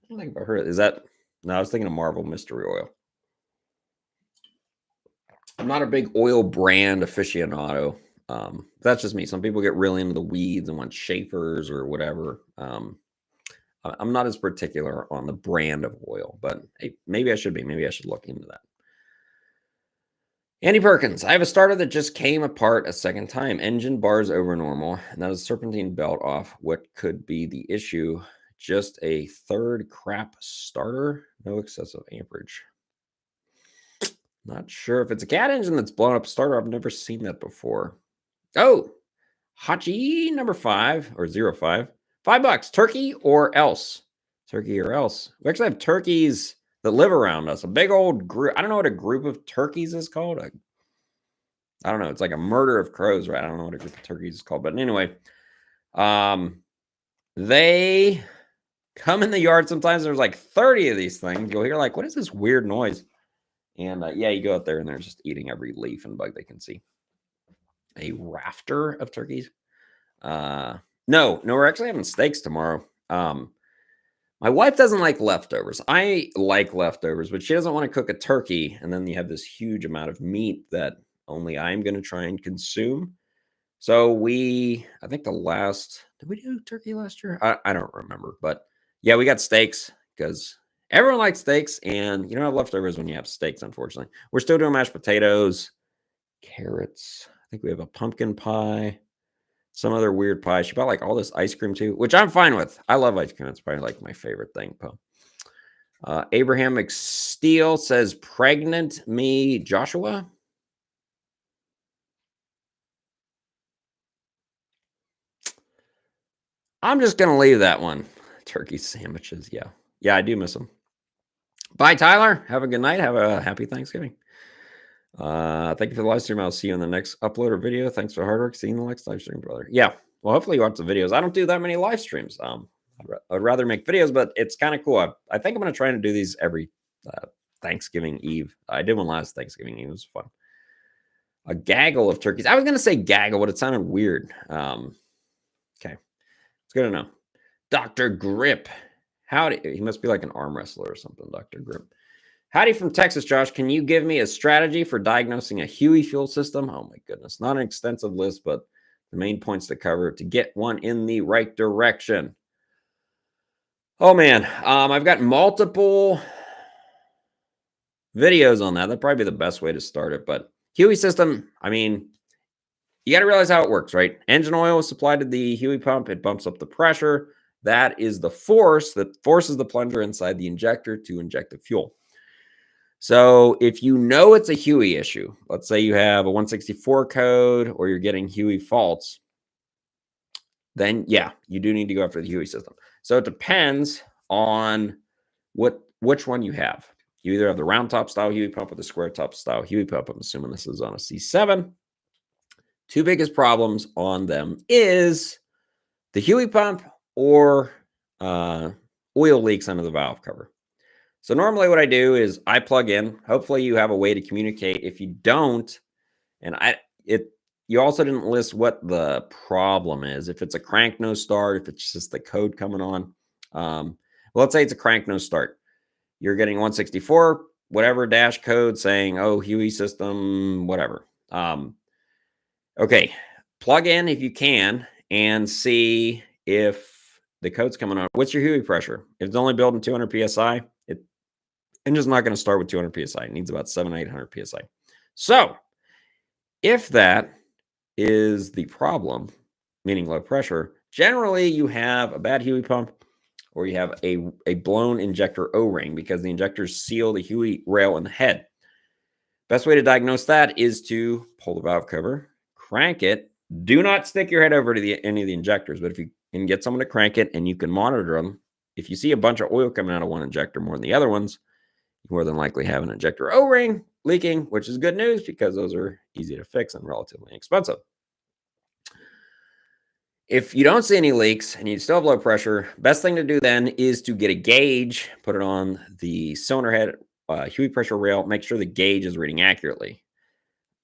I don't think I've heard it. Is that? No, I was thinking of Marvel Mystery Oil. I'm not a big oil brand aficionado. That's just me. Some people get really into the weeds and want Schaefer's or whatever. I'm not as particular on the brand of oil, but hey, maybe I should be. Maybe I should look into that. Andy Perkins, I have a starter that just came apart a second time. Engine bars over normal, and that is serpentine belt off. What could be the issue? Just a third crap starter, no excessive amperage. Not sure if it's a cat engine that's blown up a starter. I've never seen that before. Oh, Hachi number 5 or 05. $5. Turkey or else. Turkey or else. We actually have turkeys that live around us. A big old group. I don't know what a group of turkeys is called. I don't know. It's like a murder of crows, right? I don't know what a group of turkeys is called. But anyway, they come in the yard sometimes. There's like 30 of these things. You'll hear like, what is this weird noise? And yeah, you go out there and they're just eating every leaf and bug they can see. A rafter of turkeys. No, we're actually having steaks tomorrow. My wife doesn't like leftovers. I like leftovers, but she doesn't want to cook a turkey. And then you have this huge amount of meat that only I'm going to try and consume. So I think did we do turkey last year? I don't remember, but yeah, we got steaks because everyone likes steaks and you don't have leftovers when you have steaks, unfortunately. We're still doing mashed potatoes, carrots. I think we have a pumpkin pie, some other weird pie. She bought like all this ice cream too, which I'm fine with. I love ice cream. It's probably like my favorite thing. Abraham McSteel says, pregnant me, Joshua. I'm just going to leave that one. Turkey sandwiches. Yeah. Yeah, I do miss them. Bye, Tyler. Have a good night. Have a happy Thanksgiving. Thank you for the live stream. I'll see you in the next upload or video. Thanks for the hard work. See you in the next live stream, brother. Yeah. Well, hopefully you watch the videos. I don't do that many live streams. I'd rather make videos, but it's kind of cool. I think I'm going to try to do these every Thanksgiving Eve. I did one last Thanksgiving Eve. It was fun. A gaggle of turkeys. I was going to say gaggle, but it sounded weird. Okay. It's good to know. Dr. Grip. Howdy. He must be like an arm wrestler or something, Dr. Grip. Howdy from Texas, Josh. Can you give me a strategy for diagnosing a Huey fuel system? Oh, my goodness. Not an extensive list, but the main points to cover to get one in the right direction. Oh, man. I've got multiple videos on that. That'd probably be the best way to start it. But Huey system, I mean, you got to realize how it works, right? Engine oil is supplied to the Huey pump. It bumps up the pressure. That is the force that forces the plunger inside the injector to inject the fuel. So if you know it's a Huey issue, let's say you have a 164 code or you're getting Huey faults, then yeah, you do need to go after the Huey system. So it depends on which one you have. You either have the round top style Huey pump or the square top style Huey pump. I'm assuming this is on a C7. Two biggest problems on them is the Huey pump or oil leaks under the valve cover. So normally what I do is I plug in. Hopefully you have a way to communicate. If you don't, and you also didn't list what the problem is. If it's a crank no start, if it's just the code coming on. Well, let's say it's a crank no start. You're getting 164, whatever dash code saying, oh, Huey system, whatever. Okay, plug in if you can and see if the code's coming on. What's your Huey pressure? If it's only building 200 PSI, engine's not going to start with 200 PSI. It needs about 700, 800 PSI. So if that is the problem, meaning low pressure, generally you have a bad Huey pump or you have a blown injector O-ring because the injectors seal the Huey rail in the head. Best way to diagnose that is to pull the valve cover, crank it. Do not stick your head over to any of the injectors, but if you can get someone to crank it and you can monitor them, if you see a bunch of oil coming out of one injector more than the other ones, you more than likely have an injector O-ring leaking, which is good news because those are easy to fix and relatively inexpensive. If you don't see any leaks and you still have low pressure, best thing to do then is to get a gauge, put it on the cylinder head, Huey pressure rail, make sure the gauge is reading accurately.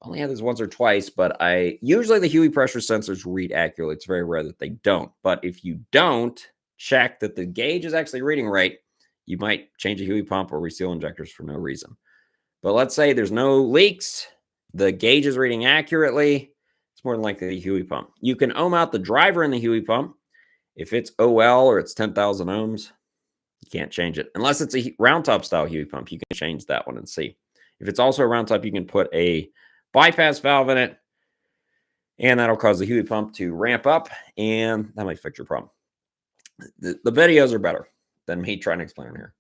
I only had this once or twice, but usually the Huey pressure sensors read accurately. It's very rare that they don't. But if you don't check that the gauge is actually reading right, you might change a Huey pump or reseal injectors for no reason. But let's say there's no leaks, the gauge is reading accurately, it's more than likely the Huey pump. You can ohm out the driver in the Huey pump. If it's OL or it's 10,000 ohms, you can't change it. Unless it's a round top style Huey pump, you can change that one and see. If it's also a round top, you can put a bypass valve in it, and that'll cause the Huey pump to ramp up, and that might fix your problem. The videos are better than me trying to explain it here.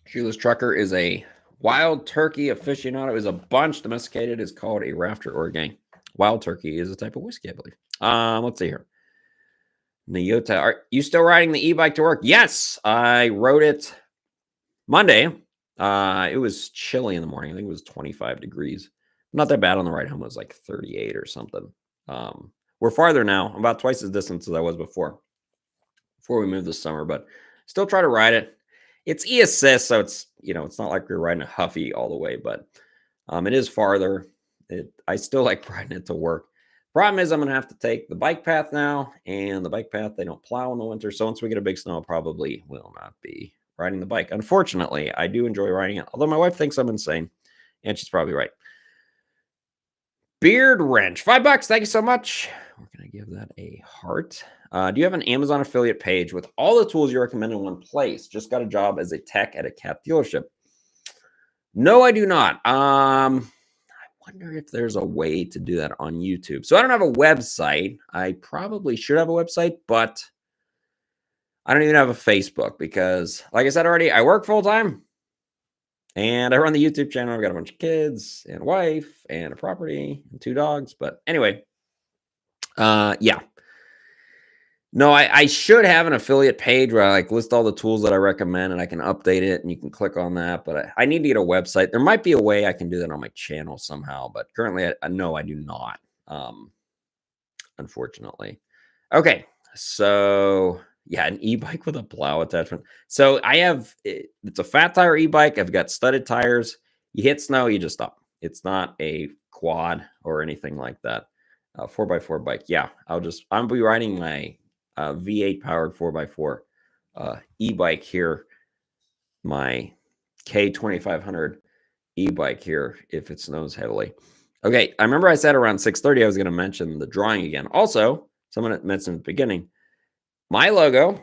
Shoeless Trucker is a wild turkey aficionado. Is a bunch domesticated. Is called a rafter or a gang. Wild turkey is a type of whiskey, I believe. Let's see here. Nyota, are you still riding the e-bike to work? Yes, I rode it Monday. It was chilly in the morning. I think it was 25 degrees. Not that bad on the ride home. It was like 38 or something. We're farther now. I'm about twice as distance as I was before we moved this summer, but still try to ride it. It's e-assist, so it's not like you're riding a Huffy all the way, but it is farther. I still like riding it to work. Problem is, I'm going to have to take the bike path now, and the bike path, they don't plow in the winter, so once we get a big snow, I probably will not be riding the bike. Unfortunately, I do enjoy riding it, although my wife thinks I'm insane, and she's probably right. Beard Wrench, $5. Thank you so much. We're going to give that a heart. Do you have an Amazon affiliate page with all the tools you recommend in one place? Just got a job as a tech at a cat dealership. No, I do not. I wonder if there's a way to do that on YouTube. So I don't have a website. I probably should have a website, but I don't even have a Facebook because, like I said already, I work full time and I run the YouTube channel. I've got a bunch of kids and a wife and a property and 2 dogs. But anyway, yeah. No, I should have an affiliate page where I list all the tools that I recommend and I can update it and you can click on that. But I need to get a website. There might be a way I can do that on my channel somehow, but currently no, I do not. Unfortunately. Okay. So yeah, an e-bike with a plow attachment. So it's a fat tire e-bike. I've got studded tires. You hit snow, you just stop. It's not a quad or anything like that. 4x4 bike. Yeah, I'll be riding my V8 powered 4x4 e-bike here, my K2500 e-bike here if it snows heavily. Okay, I remember I said around 6:30 I was going to mention the drawing again. Also, someone mentioned at the beginning, my logo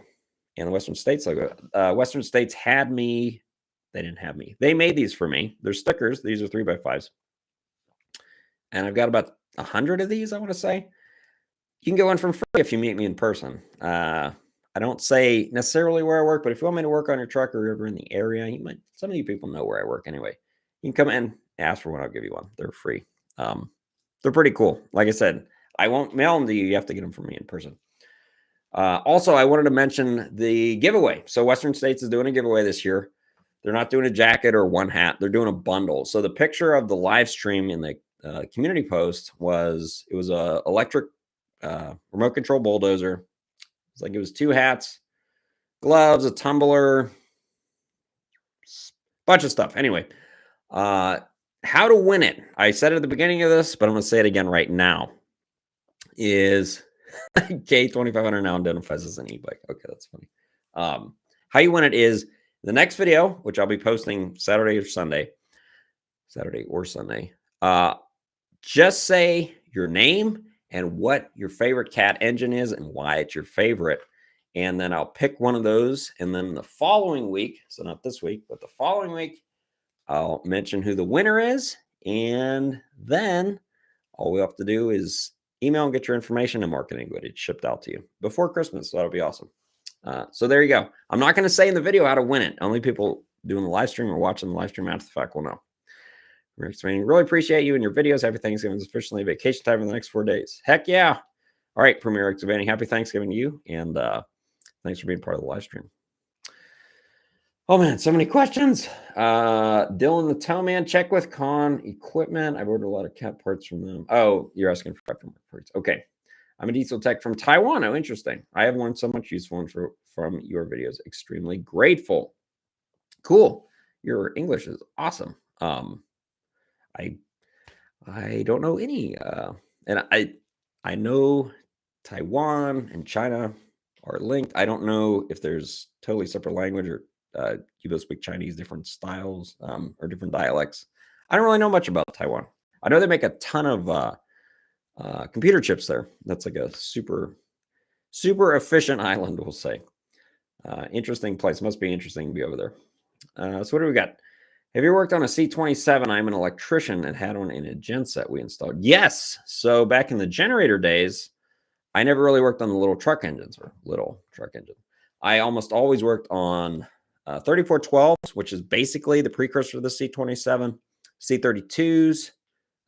and the Western States logo. Western States had me. They didn't have me. They made these for me. They're stickers. These are 3x5s. And I've got about 100 of these, I want to say. You can get one for free if you meet me in person. I don't say necessarily where I work, but if you want me to work on your truck or ever in the area, some of you people know where I work anyway. You can come in, ask for one, I'll give you one. They're free. They're pretty cool. Like I said, I won't mail them to you. You have to get them from me in person. Also, I wanted to mention the giveaway. So Western States is doing a giveaway this year. They're not doing a jacket or one hat. They're doing a bundle. So the picture of the live stream in the community post was a electric remote control bulldozer. It's like it was 2 hats, gloves, a tumbler, bunch of stuff. Anyway, how to win it. I said it at the beginning of this, but I'm going to say it again right now. Is K2500 now identifies as an e-bike. Okay, that's funny. How you win it is the next video, which I'll be posting Saturday or Sunday. Just say your name and what your favorite cat engine is and why it's your favorite. And then I'll pick one of those. And then the following week, so not this week, but the following week, I'll mention who the winner is. And then all we have to do is email and get your information and marketing, but it's shipped out to you before Christmas. So that'll be awesome. So there you go. I'm not going to say in the video how to win it. Only people doing the live stream or watching the live stream after the fact will know. Really appreciate you and your videos. Happy Thanksgiving. It's officially vacation time in the next 4 days. Heck yeah. All right, Premier Excavating. Happy Thanksgiving to you. And thanks for being part of the live stream. Oh, man, so many questions. Dylan the Towman, check with Con Equipment. I've ordered a lot of cat parts from them. Oh, you're asking for aftermarket parts. Okay. I'm a diesel tech from Taiwan. Oh, interesting. I have learned so much useful from your videos. Extremely grateful. Cool. Your English is awesome. I don't know any. And I know Taiwan and China are linked. I don't know if there's totally separate language or you both speak Chinese, different styles or different dialects. I don't really know much about Taiwan. I know they make a ton of computer chips there. That's like a super efficient island, we'll say. Interesting place. Must be interesting to be over there. So what do we got? Have you worked on a C27? I'm an electrician and had one in a genset we installed. Yes. So back in the generator days, I never really worked on the little truck engines or little truck engine. I almost always worked on 3412s, which is basically the precursor to the C27, C32s,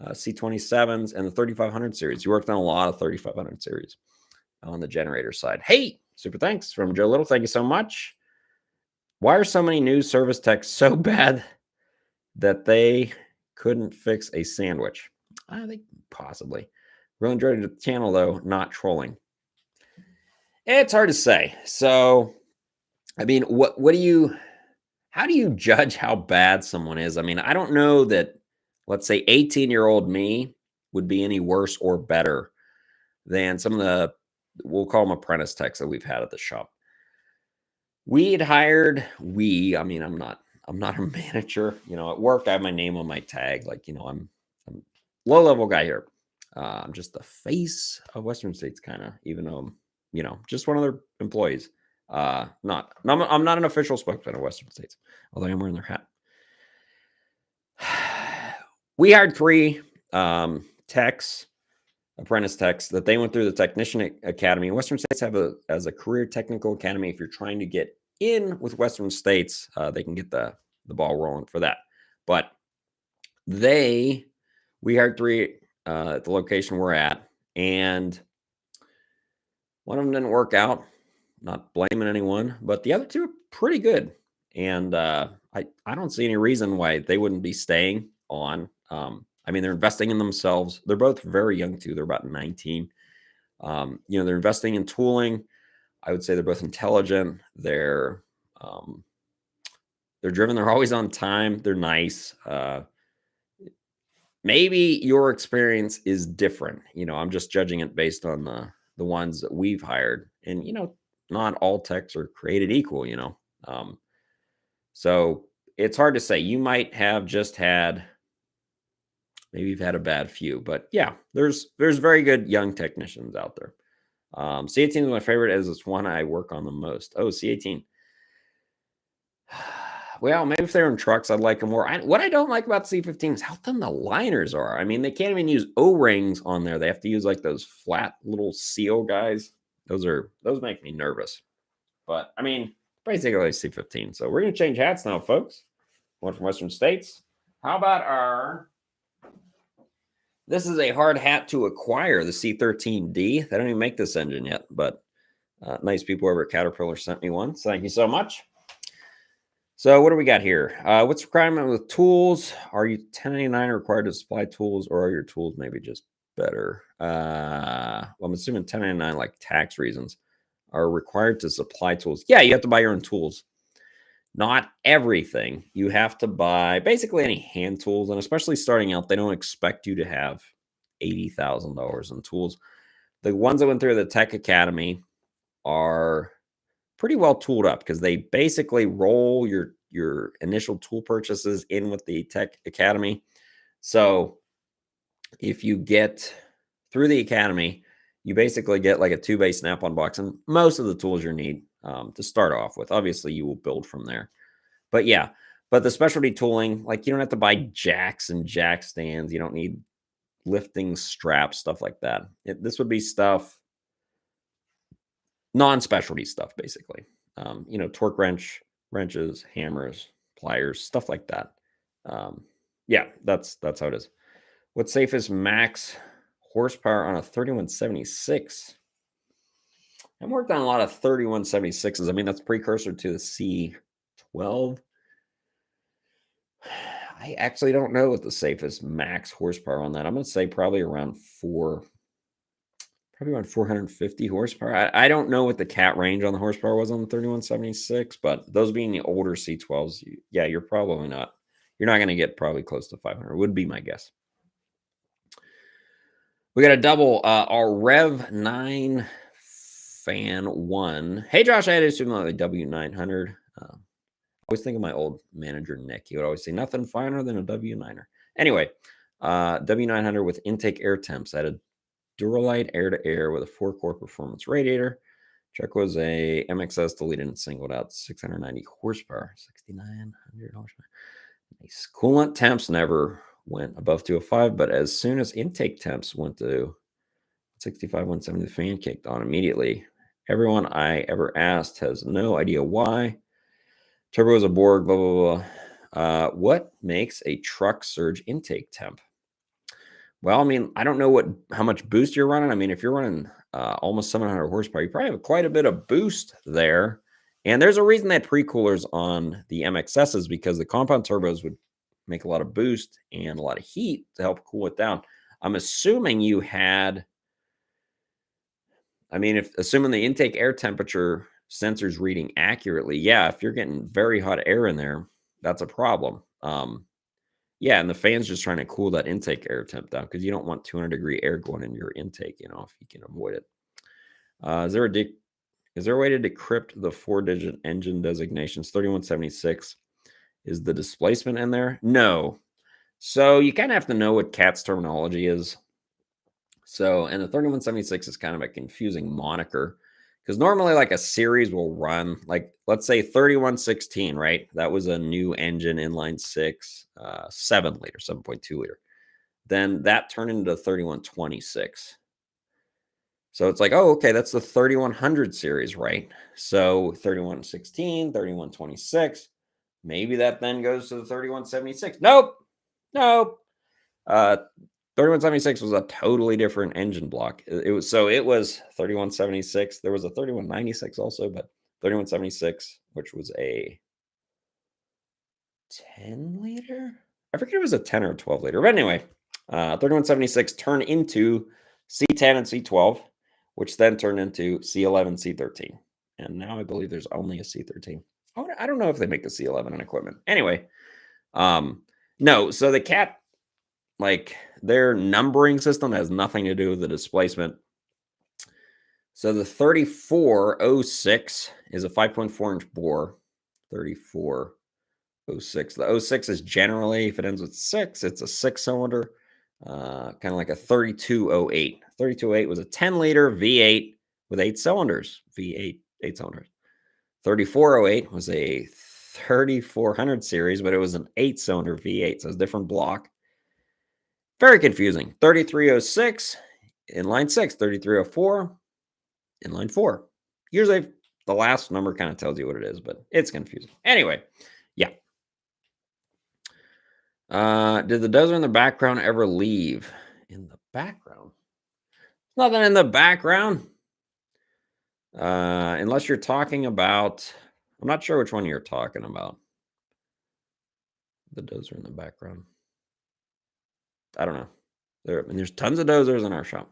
C27s, and the 3500 series. You worked on a lot of 3500 series on the generator side. Hey, super thanks from Joe Little. Thank you so much. Why are so many new service techs so bad that they couldn't fix a sandwich? I think possibly. Really enjoyed the channel, though, not trolling. It's hard to say. So, I mean, how do you judge how bad someone is? I mean, I don't know that, let's say, 18-year-old me would be any worse or better than some of the, we'll call them apprentice techs that we've had at the shop. We'd hired, I mean, I'm not a manager, at work, I have my name on my tag. Like, I'm low-level guy here. I'm just the face of Western States, kind of, even though I'm, just one of their employees. I'm not an official spokesman of Western States, although I'm wearing their hat. We hired 3 techs, apprentice techs, that they went through the technician academy. Western States have as a career technical academy. If you're trying to get in with Western States, they can get the ball rolling for that. But we hired 3 at the location we're at, and one of them didn't work out. Not blaming anyone, but the other 2 are pretty good. And I don't see any reason why they wouldn't be staying on. I mean, they're investing in themselves. They're both very young too. They're about 19. They're investing in tooling. I would say they're both intelligent. They're driven. They're always on time. They're nice. Maybe your experience is different. I'm just judging it based on the ones that we've hired. And, not all techs are created equal, so it's hard to say. You might have just had, maybe you've had a bad few, but yeah, there's very good young technicians out there. C18 is my favorite, as it's one I work on the most. Oh, C18. Well, maybe if they're in trucks, I'd like them more. What I don't like about C15 is how thin the liners are. I mean, they can't even use O-rings on there. They have to use like those flat little seal guys. Those make me nervous. But I mean, basically C15. So we're going to change hats now, folks. One from Western States. How about this is a hard hat to acquire, the C13D. They don't even make this engine yet, but Nice people over at Caterpillar sent me one, so thank you so much. So what do we got here? What's the requirement with tools? Are you 1099 required to supply tools, or are your tools maybe just better? Well, I'm assuming 1099, like tax reasons, are required to supply tools. Yeah, you have to buy your own tools. Not everything. You have to buy basically any hand tools, and especially starting out, they don't expect you to have $80,000 in tools. The ones that went through the Tech Academy are pretty well tooled up because they basically roll your initial tool purchases in with the Tech Academy. So if you get through the Academy, you basically get like a 2-bay snap-on box and most of the tools you need to start off with. Obviously, you will build from there. But yeah, but the specialty tooling, like you don't have to buy jacks and jack stands. You don't need lifting straps, stuff like that. This would be stuff, non-specialty stuff, basically. Torque wrenches, hammers, pliers, stuff like that. Yeah, that's how it is. What's safest max horsepower on a 3176? I've worked on a lot of 3176s. I mean, that's precursor to the C12. I actually don't know what the safest max horsepower on that. I'm going to say probably around 450 horsepower. I don't know what the cat range on the horsepower was on the 3176, but those being the older C12s, yeah, you're probably not. You're not going to get probably close to 500, would be my guess. We got a double, our Rev 9 fan 1. Hey, Josh, I had to assume like W900. I always think of my old manager, Nick. He would always say, nothing finer than a W9er. Anyway, W900 with intake air temps. I had a Duralite air-to-air with a 4-core performance radiator. Check was a MXS deleted and singled out 690 horsepower, 6,900 horsepower. Nice. Coolant temps never went above 205, but as soon as intake temps went to 65, 170, the fan kicked on immediately. Everyone I ever asked has no idea why. Turbo is a Borg, blah, blah, blah. What makes a truck surge intake temp? Well, I mean, I don't know how much boost you're running. I mean, if you're running almost 700 horsepower, you probably have quite a bit of boost there. And there's a reason they had pre-coolers on the MXSs because the compound turbos would make a lot of boost and a lot of heat to help cool it down. I'm assuming you had, assuming the intake air temperature sensor's reading accurately, yeah, if you're getting very hot air in there, that's a problem. Yeah, and the fan's just trying to cool that intake air temp down because you don't want 200-degree air going in your intake, if you can avoid it. Is there a way to decrypt the 4-digit engine designations? 3176, is the displacement in there? No. So you kind of have to know what CAT's terminology is. So, and the 3176 is kind of a confusing moniker because normally like a series will run, like let's say 3116, right? That was a new engine inline 6, 7 liter, 7.2 liter. Then that turned into 3126. So it's like, oh, okay, that's the 3100 series, right? So 3116, 3126, maybe that then goes to the 3176. Nope. 3176 was a totally different engine block. It was 3176. There was a 3196 also, but 3176, which was a 10 liter. I forget if it was a 10 or a 12 liter. But anyway, 3176 turned into C10 and C12, which then turned into C11, C13. And now I believe there's only a C13. I don't know if they make the C11 in equipment. Anyway, no. So the CAT, like their numbering system has nothing to do with the displacement. So the 3406 is a 5.4-inch bore. 3406. The 06 is generally, if it ends with 6, it's a 6-cylinder, kind of like a 3208. 3208 was a 10-liter V8 with 8 cylinders. V8, 8 cylinders. 3408 was a 3400 series, but it was an 8-cylinder V8, so it's a different block. Very confusing. 3306, inline 6. 3304, inline 4. Usually the last number kind of tells you what it is, but it's confusing. Anyway, yeah. Did the dozer in the background ever leave? In the background? Nothing in the background. Unless you're talking about, I'm not sure which one you're talking about. The dozer in the background. I don't know. There's tons of dozers in our shop.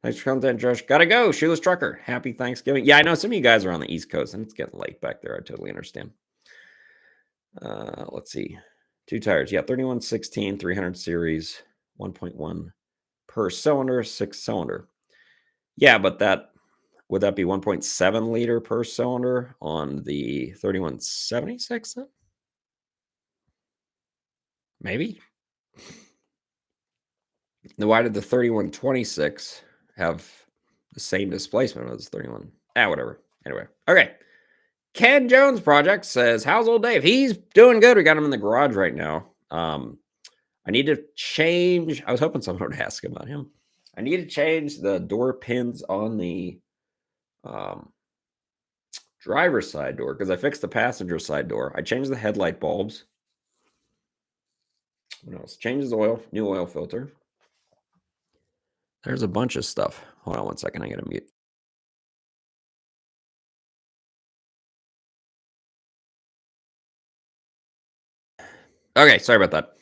Thanks for content, Josh. Gotta go. Shoeless Trucker. Happy Thanksgiving. Yeah, I know some of you guys are on the East Coast and it's getting late back there. I totally understand. Let's see. 2 tires. Yeah, 3116, 300 series, 1.1 per cylinder, 6-cylinder. Yeah, but would that be 1.7 liter per cylinder on the 3176 then? Maybe. Then why did the 3126 have the same displacement as 31? Whatever. Anyway. Okay. Ken Jones Project says, how's old Dave? He's doing good. We got him in the garage right now. I need to change. I was hoping someone would ask about him. I need to change the door pins on the driver's side door because I fixed the passenger side door. I changed the headlight bulbs. What else? Changes oil, new oil filter. There's a bunch of stuff. Hold on one second. I got to mute. Okay, sorry about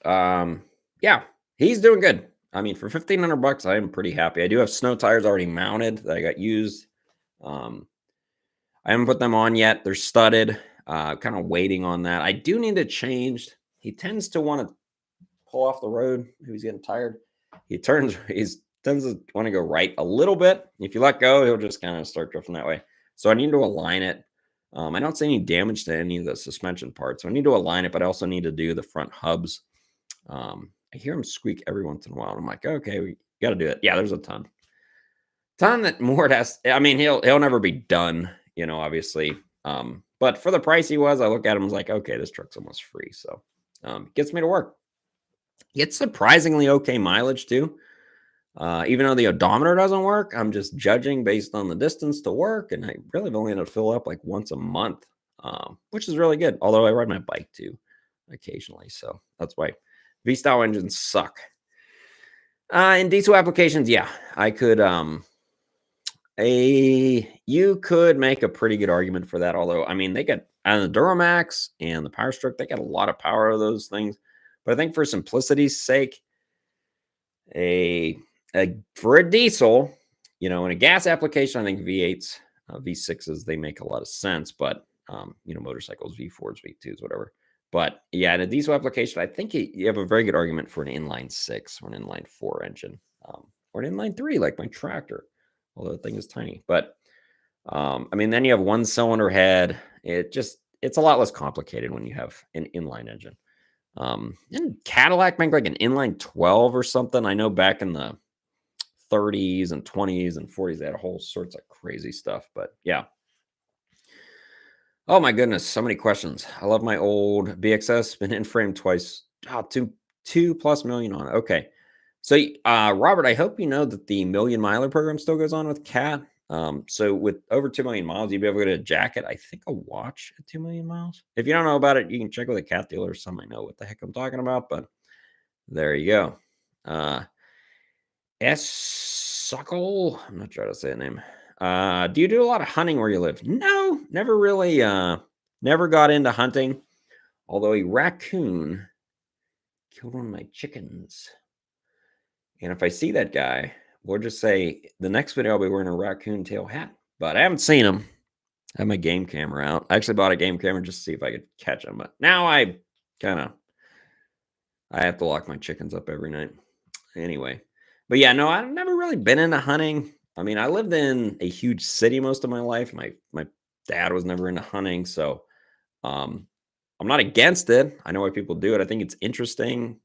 that. Yeah, he's doing good. I mean, for $1,500, I am pretty happy. I do have snow tires already mounted that I got used. I haven't put them on yet. They're studded. Kind of waiting on that. I do need to change. He tends to want to pull off the road. Maybe he's getting tired. He tends to want to go right a little bit. If you let go, he'll just kind of start drifting that way. So I need to align it. I don't see any damage to any of the suspension parts. So I need to align it, but I also need to do the front hubs. I hear him squeak every once in a while. I'm like, okay, we got to do it. Yeah, there's a ton that Mort has. I mean, he'll never be done, obviously. But for the price he was, I look at him and was like, okay, this truck's almost free. So gets me to work. It's surprisingly okay mileage too. Even though the odometer doesn't work, I'm just judging based on the distance to work, and I really only end up fill up like once a month, which is really good. Although I ride my bike too occasionally, so that's why V-style engines suck. In diesel applications, yeah, I could. You could make a pretty good argument for that. Although, I mean, they got on the Duramax and the Power Stroke, they got a lot of power of those things. But I think for simplicity's sake, for a diesel, in a gas application, I think V8s, V6s, they make a lot of sense. But motorcycles, V4s, V2s, whatever. But yeah, in a diesel application, I think you have a very good argument for an inline 6 or an inline 4 engine, or an inline 3, like my tractor. Although the thing is tiny. But I mean, then you have 1-cylinder head. It's a lot less complicated when you have an inline engine. Didn't Cadillac make like an inline 12 or something? I know back in the 30s and 20s and 40s, they had whole sorts of crazy stuff. But yeah. Oh my goodness, so many questions. I love my old BXS. Been in frame twice. $2+ million on it. Okay. So, Robert, I hope you know that the Million Miler program still goes on with Cat. So with over 2 million miles, you'd be able to get a jacket, I think a watch at 2 million miles. If you don't know about it, you can check with a Cat dealer. Some might know what the heck I'm talking about, but there you go. S. Suckle. I'm not sure how to say the name. Do you do a lot of hunting where you live? No, never really, never got into hunting. Although a raccoon killed one of my chickens. And if I see that guy, we'll just say the next video I'll be wearing a raccoon tail hat. But I haven't seen him. I have my game camera out. I actually bought a game camera just to see if I could catch him. But now I have to lock my chickens up every night. Anyway. But yeah, no, I've never really been into hunting. I mean, I lived in a huge city most of my life. My dad was never into hunting. So I'm not against it. I know why people do it. I think it's interesting.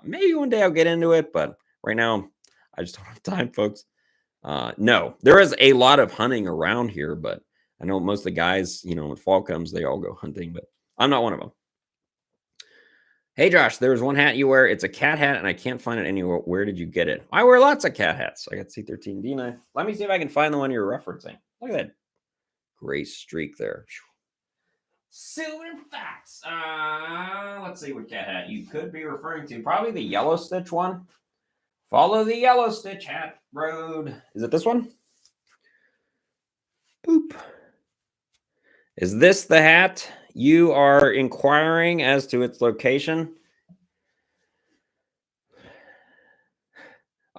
Maybe one day I'll get into it, but right now I just don't have time, folks. No, there is a lot of hunting around here, but I know most of the guys, when fall comes, they all go hunting, but I'm not one of them. Hey, Josh, there's one hat you wear. It's a cat hat, and I can't find it anywhere. Where did you get it? I wear lots of cat hats. I got C13D9. Let me see if I can find the one you're referencing. Look at that gray streak there. Silver Fox. Let's see what cat hat you could be referring to. Probably the yellow stitch one. Follow the yellow stitch hat road. Is it this one? Boop. Is this the hat you are inquiring as to its location?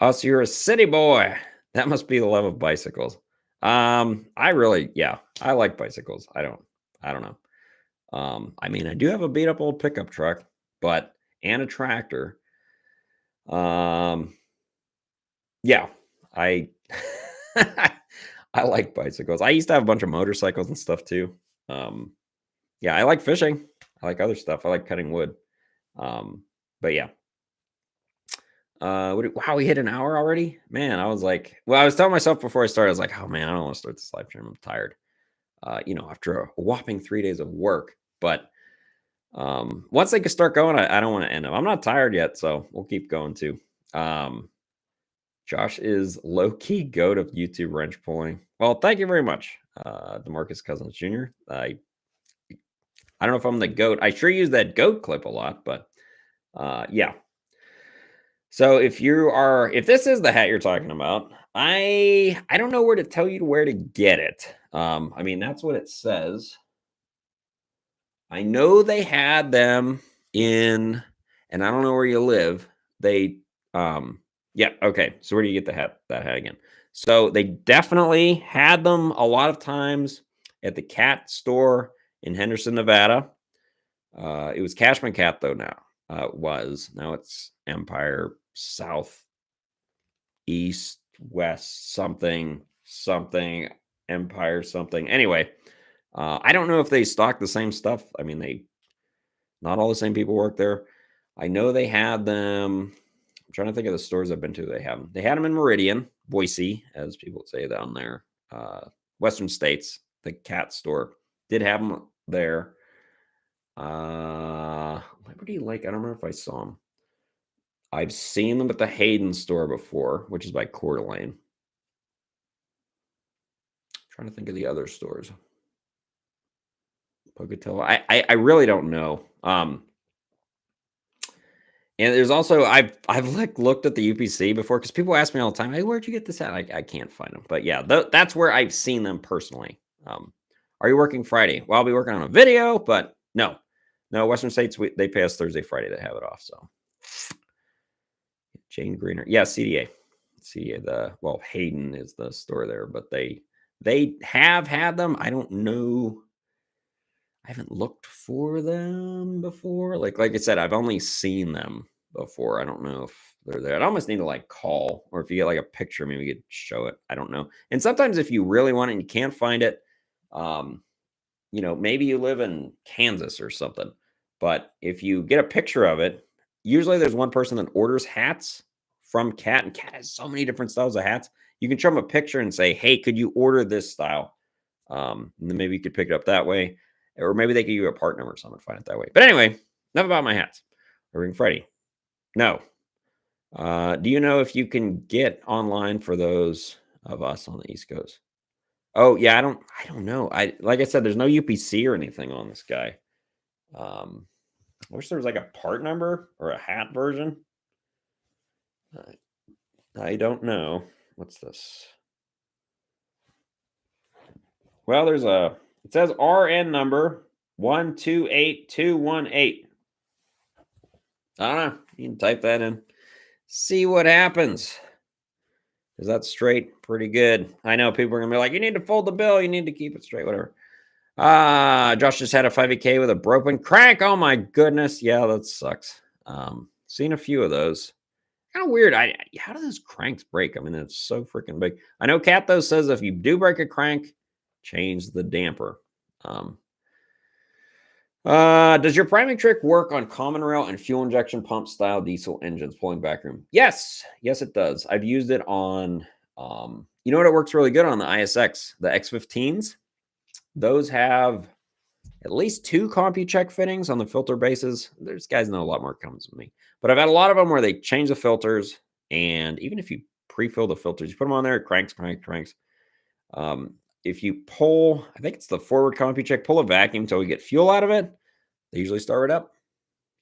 Oh, so you're a city boy. That must be the love of bicycles. I like bicycles. I don't know. I mean, I do have a beat up old pickup truck, but and a tractor. Um, yeah, I I like bicycles. I used to have a bunch of motorcycles and stuff too. Um, yeah, I like fishing. I like other stuff. I like cutting wood. But yeah. Wow, we hit an hour already. Man, I was like, well, I was telling myself before I started, I was like, oh man, I don't want to start this live stream. I'm tired. After a whopping 3 days of work. But once they can start going, I don't want to end them. I'm not tired yet, so we'll keep going too. Josh is low-key goat of YouTube wrench pulling. Well, thank you very much, DeMarcus Cousins Jr. I don't know if I'm the goat. I sure use that goat clip a lot, but yeah. So if this is the hat you're talking about, I don't know where to tell you where to get it. I mean, that's what it says. I know they had them in, and I don't know where you live. They, yeah, okay. So where do you get that hat again? So they definitely had them a lot of times at the cat store in Henderson, Nevada. It was Cashman Cat though now. Now it's Empire South East West something Empire something. Anyway, I don't know if they stock the same stuff. I mean, not all the same people work there. I know they had them. I'm trying to think of the stores I've been to. They have them. They had them in Meridian, Boise, as people say down there. Western States, the cat store did have them there. Liberty Lake. I don't remember if I saw them. I've seen them at the Hayden store before, which is by Coeur d'Alene. Trying to think of the other stores. Pocatello. I really don't know. And there's also I've like looked at the UPC before because people ask me all the time, "Hey, where'd you get this at?" I can't find them, but yeah, that's where I've seen them personally. Are you working Friday? Well, I'll be working on a video, but no. Western States they pay us Thursday, Friday to have it off. So Jane Greener, yeah, CDA. Hayden is the store there, but they have had them. I don't know. I haven't looked for them before. Like I said, I've only seen them before. I don't know if they're there. I'd almost need to like call, or if you get like a picture, maybe you could show it. I don't know. And sometimes if you really want it and you can't find it, maybe you live in Kansas or something. But if you get a picture of it, usually there's one person that orders hats from Cat, and Cat has so many different styles of hats. You can show them a picture and say, "Hey, could you order this style?" And then maybe you could pick it up that way. Or maybe they give you a part number or something, find it that way. But anyway, enough about my hats. Ring Freddy. No. Do you know if you can get online for those of us on the East Coast? Oh yeah, I don't know. Like I said, there's no UPC or anything on this guy. I wish there was like a part number or a hat version. I don't know. What's this? Well, it says RN number 128218. I don't know. You can type that in. See what happens. Is that straight? Pretty good. I know people are going to be like, you need to fold the bill. You need to keep it straight, whatever. Josh just had a 5K with a broken crank. Oh my goodness. Yeah, that sucks. Seen a few of those. Kind of weird. How do those cranks break? I mean, it's so freaking big. I know Cat though says if you do break a crank, change the damper. Does your priming trick work on common rail and fuel injection pump style diesel engines pulling back room? Yes, it does. I've used it on, you know what it works really good on? The ISX, the X15s. Those have at least 2 CompuCheck fittings on the filter bases. There's guys know a lot more comes with me, but I've had a lot of them where they change the filters, and even if you pre-fill the filters, you put them on there, it cranks. If you pull, I think it's the forward CompuCheck, pull a vacuum until we get fuel out of it, they usually start it up.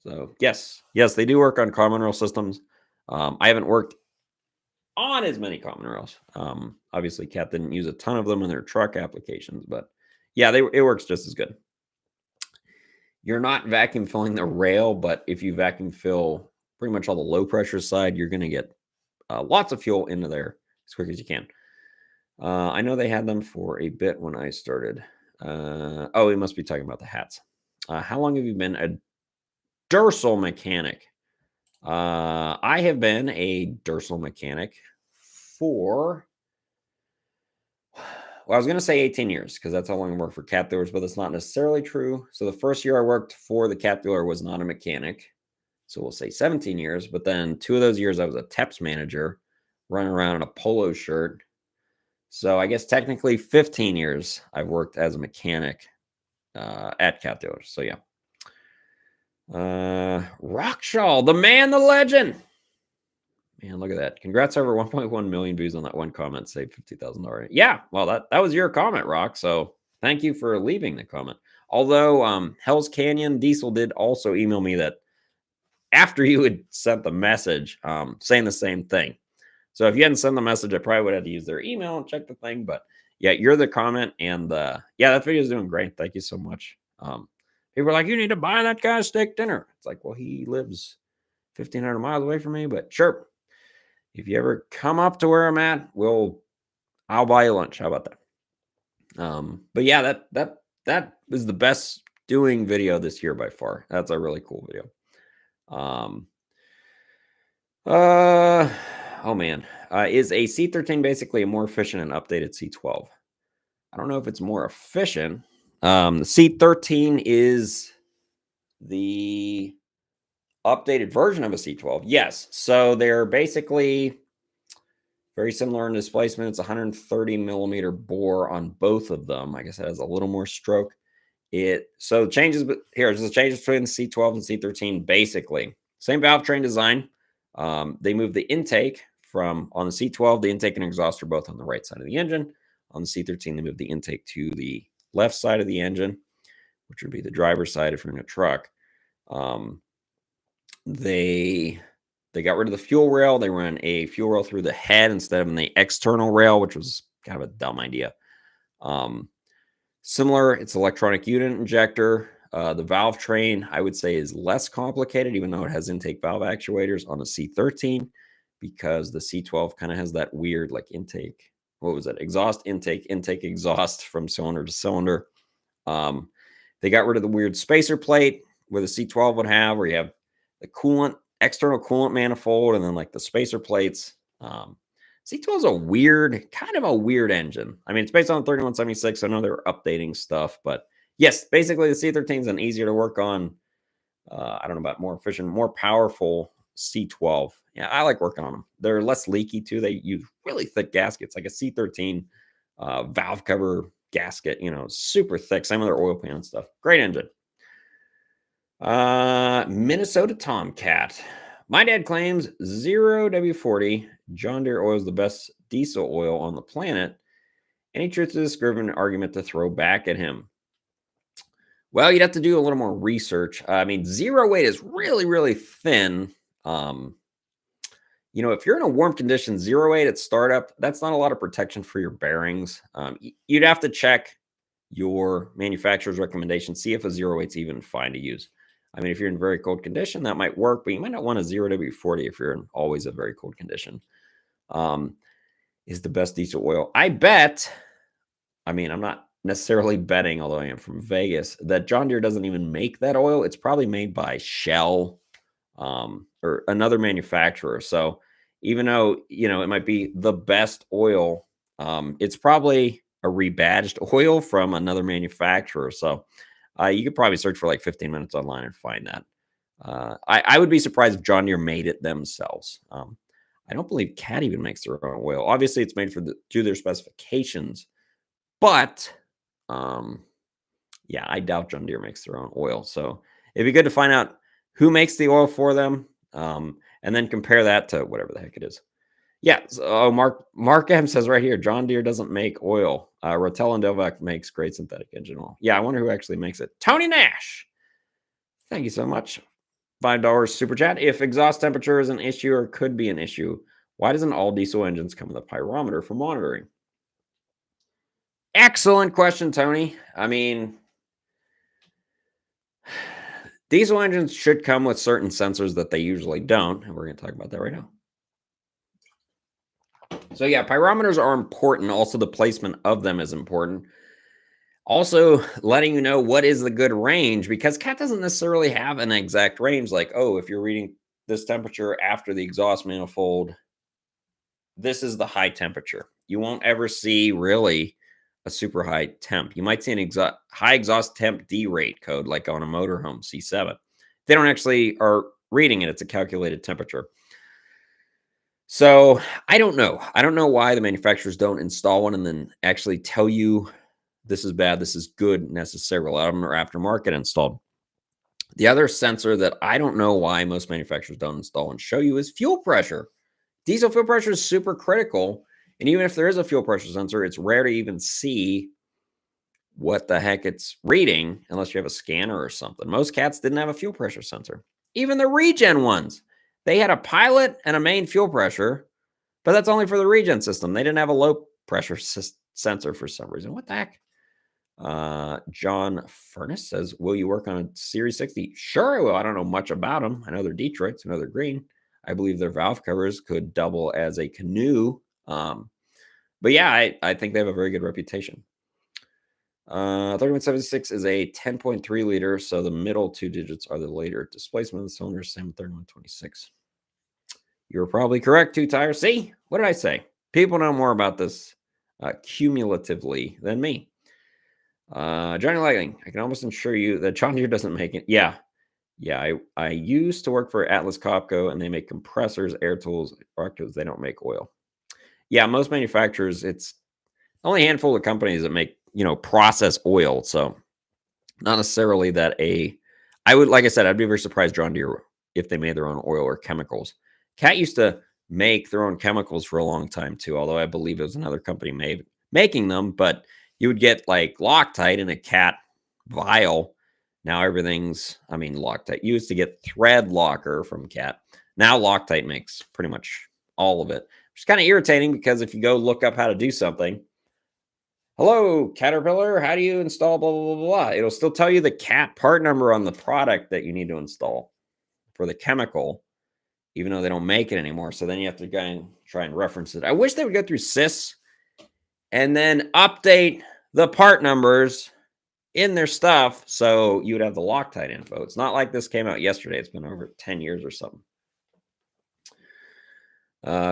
So yes, they do work on common rail systems. I haven't worked on as many common rails. Obviously, Cat didn't use a ton of them in their truck applications, but yeah, it works just as good. You're not vacuum filling the rail, but if you vacuum fill pretty much all the low pressure side, you're going to get lots of fuel into there as quick as you can. I know they had them for a bit when I started. Oh, we must be talking about the hats. How long have you been a Dursel mechanic? I have been a Dursel mechanic for, well, I was going to say 18 years because that's how long I worked for cat dealers, but that's not necessarily true. So the first year I worked for the cat dealer was not a mechanic. So we'll say 17 years. But then 2 of those years I was a TEPS manager running around in a polo shirt. So I guess technically 15 years I've worked as a mechanic at cat dealers. So yeah. Rockshaw, the man, the legend. Man, look at that. Congrats over 1.1 million views on that one comment. Save $50,000. Yeah, well, that was your comment, Rock. So thank you for leaving the comment. Although Hell's Canyon Diesel did also email me that after you had sent the message saying the same thing. So if you hadn't sent the message, I probably would have to use their email and check the thing. But yeah, you're the comment. And yeah, that video is doing great. Thank you so much. People were like, you need to buy that guy a steak dinner. It's like, well, he lives 1,500 miles away from me, but sure. If you ever come up to where I'm at, I'll buy you lunch. How about that? But yeah, that was the best doing video this year by far. That's a really cool video. Oh man, is a C13 basically a more efficient and updated C12? I don't know if it's more efficient. The C13 is the updated version of a C12. Yes, so they're basically very similar in displacement. It's 130 millimeter bore on both of them. I guess it has a little more stroke. So changes, but here's the changes between the C12 and C13. Basically, same valve train design. They moved the intake from on the C12. The intake and exhaust are both on the right side of the engine. On the C13, they moved the intake to the left side of the engine, which would be the driver's side if you're in a truck. They got rid of the fuel rail. They ran a fuel rail through the head instead of in the external rail, which was kind of a dumb idea. Similar, it's electronic unit injector. The valve train, I would say, is less complicated, even though it has intake valve actuators on the C13, because the C12 kind of has that weird like intake. What was it? Exhaust, intake, exhaust from cylinder to cylinder. They got rid of the weird spacer plate where the C12 would have, where you have the coolant, external coolant manifold, and then like the spacer plates. C12 is kind of a weird engine. I mean, it's based on 3176. So I know they're updating stuff, but yes, basically the C13 is an easier to work on. I don't know about more efficient, more powerful C12. Yeah, I like working on them. They're less leaky too. They use really thick gaskets, like a C13 valve cover gasket, super thick. Same with their oil pan and stuff. Great engine. Minnesota Tomcat. My dad claims 0W40 John Deere oil is the best diesel oil on the planet. Any truth to this given argument to throw back at him? Well, you'd have to do a little more research. I mean, 0.8 is really, really thin. If you're in a warm condition, 0.8 at startup, that's not a lot of protection for your bearings. You'd have to check your manufacturer's recommendation, see if a 0.8 is even fine to use. I mean, if you're in very cold condition, that might work, but you might not want a 0W40 if you're in always a very cold condition. Is the best diesel oil. I bet, I'm not necessarily betting, although I am from Vegas, that John Deere doesn't even make that oil. It's probably made by Shell or another manufacturer. So even though, it might be the best oil, it's probably a rebadged oil from another manufacturer. So you could probably search for like 15 minutes online and find that. I would be surprised if John Deere made it themselves. I don't believe Cat even makes their own oil. Obviously, it's made to their specifications, but yeah, I doubt John Deere makes their own oil. So it'd be good to find out who makes the oil for them, and then compare that to whatever the heck it is. Yeah. So Mark M says right here, John Deere doesn't make oil. Rotel and Delvac makes great synthetic engine oil. Yeah, I wonder who actually makes it. Tony Nash. Thank you so much. $5 super chat. If exhaust temperature is an issue or could be an issue, Why doesn't all diesel engines come with a pyrometer for monitoring? Excellent question, Tony. I mean, diesel engines should come with certain sensors that they usually don't, and we're going to talk about that right now. So yeah, pyrometers are important. Also, the placement of them is important. Also, letting you know what is the good range, because cat doesn't necessarily have an exact range. Like, oh, if you're reading this temperature after the exhaust manifold, this is the high temperature. You won't ever see really a super high temp. You might see an high exhaust temp D rate code, like on a motorhome C7. They don't actually are reading it. It's a calculated temperature. So I don't know. I don't know why the manufacturers don't install one and then actually tell you this is bad, this is good necessarily. A lot of them are aftermarket installed. The other sensor that I don't know why most manufacturers don't install and show you is fuel pressure. Diesel fuel pressure is super critical. And even if there is a fuel pressure sensor, it's rare to even see what the heck it's reading unless you have a scanner or something. Most cats didn't have a fuel pressure sensor. Even the regen ones, they had a pilot and a main fuel pressure, but that's only for the regen system. They didn't have a low pressure sensor for some reason. What the heck? John Furnace says, will you work on a Series 60? Sure, I will. I don't know much about them. I know they're Detroits. I know they're green. I believe their valve covers could double as a canoe. But yeah, I think they have a very good reputation. 3176 is a 10.3 liter, so the middle two digits are the later displacement of the cylinder. Same with 3126. You're probably correct, two tires. See, what did I say? People know more about this cumulatively than me. Johnny Lightning, I can almost assure you that John Deere doesn't make it. Yeah. I used to work for Atlas Copco, and they make compressors, air tools, electrodes. They don't make oil. Yeah, most manufacturers, it's only a handful of companies that make, process oil. So not necessarily that like I said, I'd be very surprised John Deere if they made their own oil or chemicals. Cat used to make their own chemicals for a long time too, although I believe it was another company making them, but you would get like Loctite in a Cat vial. Now everything's, Loctite. You used to get Thread Locker from Cat. Now Loctite makes pretty much all of it. Which is kind of irritating because if you go look up how to do something, hello, Caterpillar, how do you install blah, blah, blah, blah. It'll still tell you the Cat part number on the product that you need to install for the chemical, even though they don't make it anymore. So then you have to go and try and reference it. I wish they would go through SYS and then update the part numbers in their stuff so you would have the Loctite info. It's not like this came out yesterday. It's been over 10 years or something.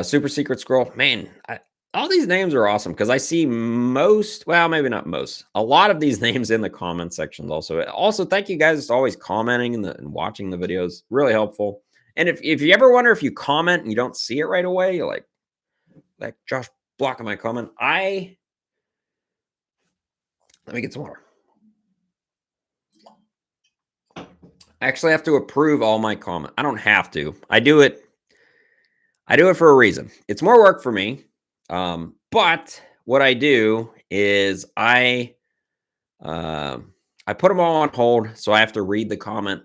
Super Secret Scroll. Man, all these names are awesome because I see maybe not most, a lot of these names in the comment sections also. Also, thank you guys for always commenting and watching the videos. Really helpful. And if you ever wonder if you comment and you don't see it right away, you're like Josh blocking my comment. Let me get some water. I actually have to approve all my comments. I don't have to. I do it for a reason. It's more work for me. But what I do is I put them all on hold, so I have to read the comment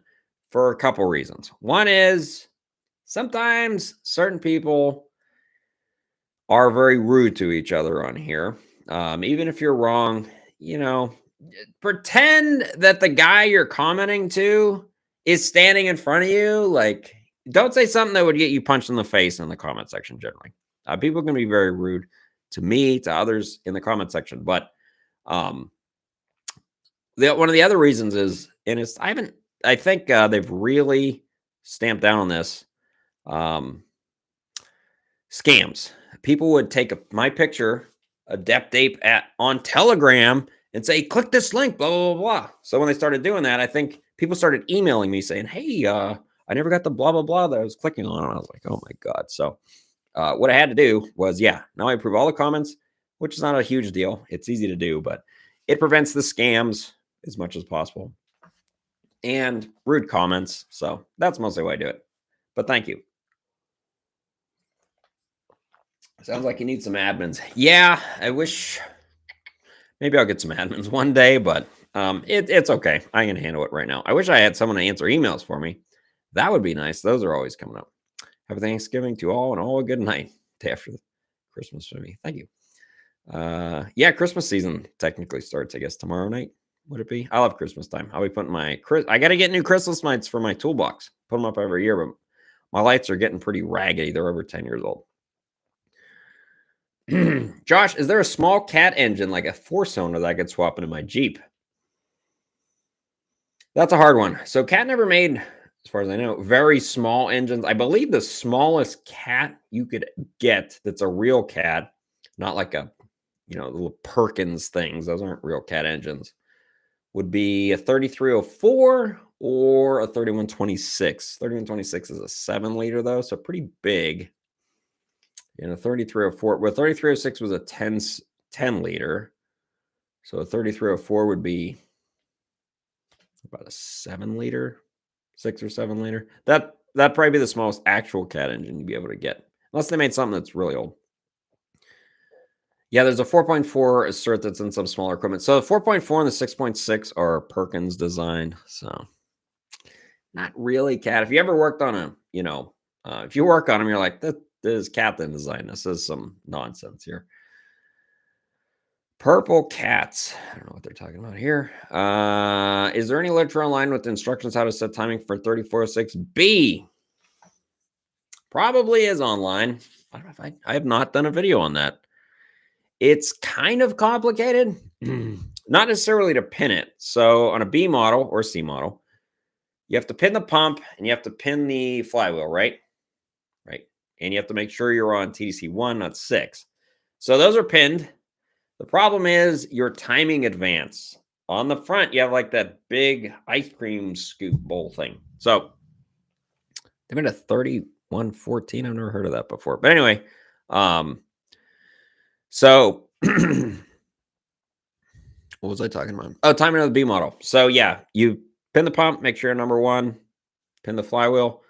for a couple reasons. One is sometimes certain people are very rude to each other on here. Even if you're wrong, pretend that the guy you're commenting to is standing in front of you. Like, don't say something that would get you punched in the face in the comment section generally. People can be very rude to me, to others in the comment section. But one of the other reasons is, and I think they've really stamped down on this, scams. People would take my picture, Adept Ape, on Telegram and say, click this link, blah, blah, blah, blah. So when they started doing that, I think people started emailing me saying, hey, I never got the blah, blah, blah that I was clicking on. And I was like, oh my God. So what I had to do was, now I approve all the comments, which is not a huge deal. It's easy to do, but it prevents the scams as much as possible and rude comments. So that's mostly why I do it. But thank you. Sounds like you need some admins. Yeah, I wish maybe I'll get some admins one day, but it's okay. I can handle it right now. I wish I had someone to answer emails for me. That would be nice. Those are always coming up. Happy Thanksgiving to all and all a good night. day after Christmas for me. Thank you. Yeah, Christmas season technically starts, I guess, tomorrow night. Would it be? I love Christmas time. I'll be putting I got to get new Christmas lights for my toolbox. Put them up every year, but my lights are getting pretty raggedy. They're over 10 years old. Josh, is there a small cat engine like a 4-cylinder that I could swap into my Jeep? That's a hard one. So Cat never made, as far as I know, very small engines. I believe the smallest cat you could get that's a real cat, not like a, little Perkins things. Those aren't real cat engines. Would be a 3304 or a 3126. 3126 is a 7-liter though, so pretty big. 3304. Well, 3306 was a 10 liter. So a 3304 would be about a 7-liter, 6 or 7 liter. That'd probably be the smallest actual cat engine you'd be able to get, unless they made something that's really old. Yeah, there's a 4.4 assert that's in some smaller equipment. So the 4.4 and the 6.6 are Perkins designed. So not really cat. If you ever worked on if you work on them, you're like, this is Captain design. This is some nonsense here. Purple cats. I don't know what they're talking about here. Is there any literature online with instructions how to set timing for 3406B? Probably is online. I don't know if I have not done a video on that. It's kind of complicated, not necessarily to pin it. So on a B model or C model, you have to pin the pump and you have to pin the flywheel, right? Right. And you have to make sure you're on TDC 1, not 6. So those are pinned. The problem is your timing advance. On the front, you have like that big ice cream scoop bowl thing. So they made a 3114. I've never heard of that before. But anyway, so what was I talking about? Oh, timing of the B model. So yeah, you pin the pump, make sure you're number 1, pin the flywheel.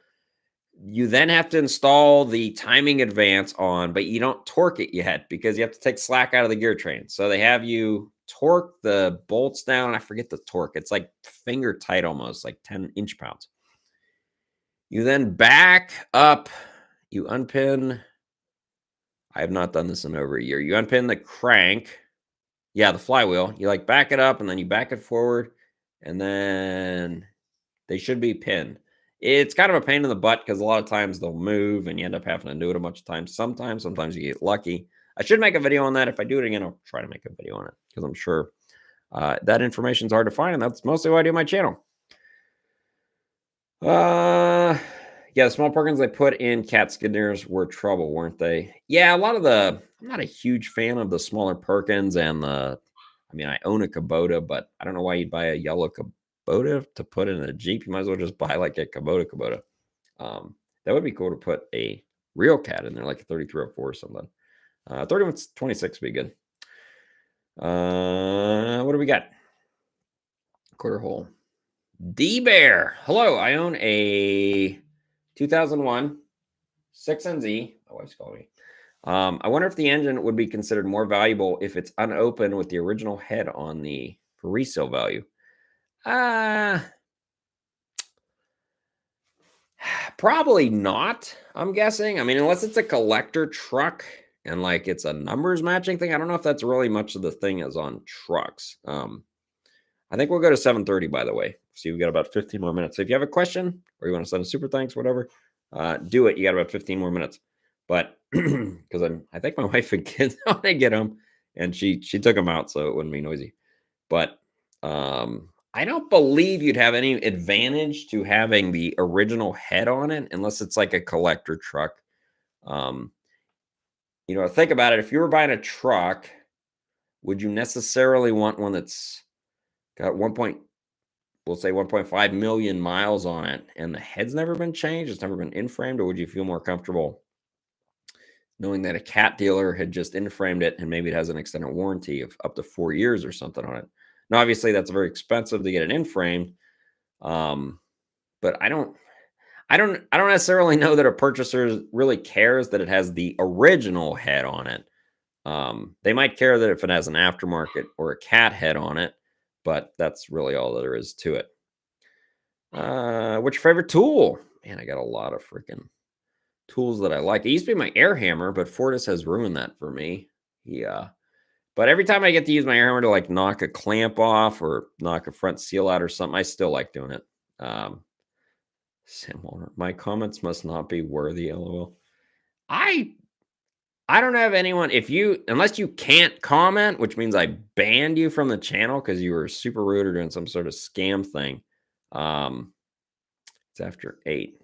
You then have to install the timing advance on, but you don't torque it yet because you have to take slack out of the gear train. So they have you torque the bolts down. I forget the torque. It's like finger tight almost, like 10 inch-pounds. You then back up. You unpin. I have not done this in over a year. You unpin the crank. Yeah, the flywheel. You like back it up and then you back it forward. And then they should be pinned. It's kind of a pain in the butt because a lot of times they'll move and you end up having to do it a bunch of times. Sometimes you get lucky. I should make a video on that. If I do it again, I'll try to make a video on it because I'm sure that information is hard to find. And that's mostly why I do my channel. Yeah, the small Perkins they put in cat skid steers were trouble, weren't they? Yeah, I'm not a huge fan of the smaller Perkins and I own a Kubota, but I don't know why you'd buy a yellow Kubota to put in a Jeep. You might as well just buy like a Kubota. That would be cool to put a real cat in there, like a 3304 or something. 3126 would be good. What do we got? Quarter hole. D-Bear. Hello, I own a 2001 6NZ. My wife's calling me. I wonder if the engine would be considered more valuable if it's unopened with the original head on for resale value. Probably not, I'm guessing. Unless it's a collector truck and like it's a numbers matching thing. I don't know if that's really much of the thing as on trucks. I think we'll go to 7:30, by the way. So we've got about 15 more minutes. So if you have a question or you want to send a super thanks, whatever, do it. You got about 15 more minutes. But because I think my wife and kids want to get them, and she took them out so it wouldn't be noisy. But I don't believe you'd have any advantage to having the original head on it unless it's like a collector truck. Think about it. If you were buying a truck, would you necessarily want one that's got 1.5 million miles on it and the head's never been changed, it's never been in-framed, or would you feel more comfortable knowing that a cat dealer had just in-framed it and maybe it has an extended warranty of up to 4 years or something on it? Now, obviously, that's very expensive to get it in-framed, but I don't necessarily know that a purchaser really cares that it has the original head on it. They might care that if it has an aftermarket or a cat head on it, but that's really all there is to it. What's your favorite tool? Man, I got a lot of freaking tools that I like. It used to be my air hammer, but Fortis has ruined that for me. Yeah. But every time I get to use my air hammer to like knock a clamp off or knock a front seal out or something, I still like doing it. Sam Walner, my comments must not be worthy, LOL. I don't have anyone. Unless you can't comment, which means I banned you from the channel because you were super rude or doing some sort of scam thing. It's after 8,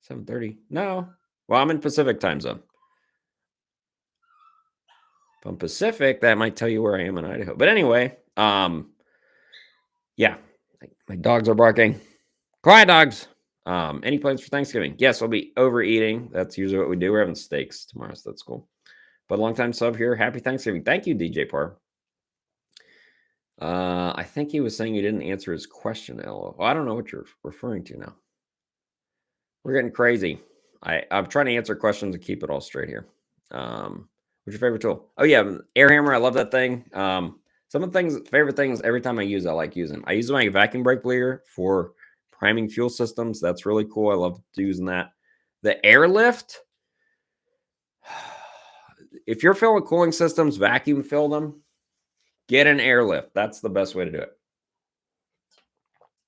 7:30. No, well, I'm in Pacific time zone. If I'm Pacific, that might tell you where I am in Idaho. But anyway, yeah, my dogs are barking. Quiet, dogs. Any plans for Thanksgiving? Yes, I'll be overeating. That's usually what we do. We're having steaks tomorrow, so that's cool. But long time sub here. Happy Thanksgiving. Thank you, DJ Par. I think he was saying you didn't answer his question, LO. Well, I don't know what you're referring to now. We're getting crazy. I'm trying to answer questions and keep it all straight here. What's your favorite tool? Oh yeah, air hammer. I love that thing. Some of the favorite things every time I use, I like using. I use my vacuum brake bleeder for priming fuel systems. That's really cool. I love using that. The airlift. If you're filling cooling systems, vacuum fill them. Get an airlift. That's the best way to do it.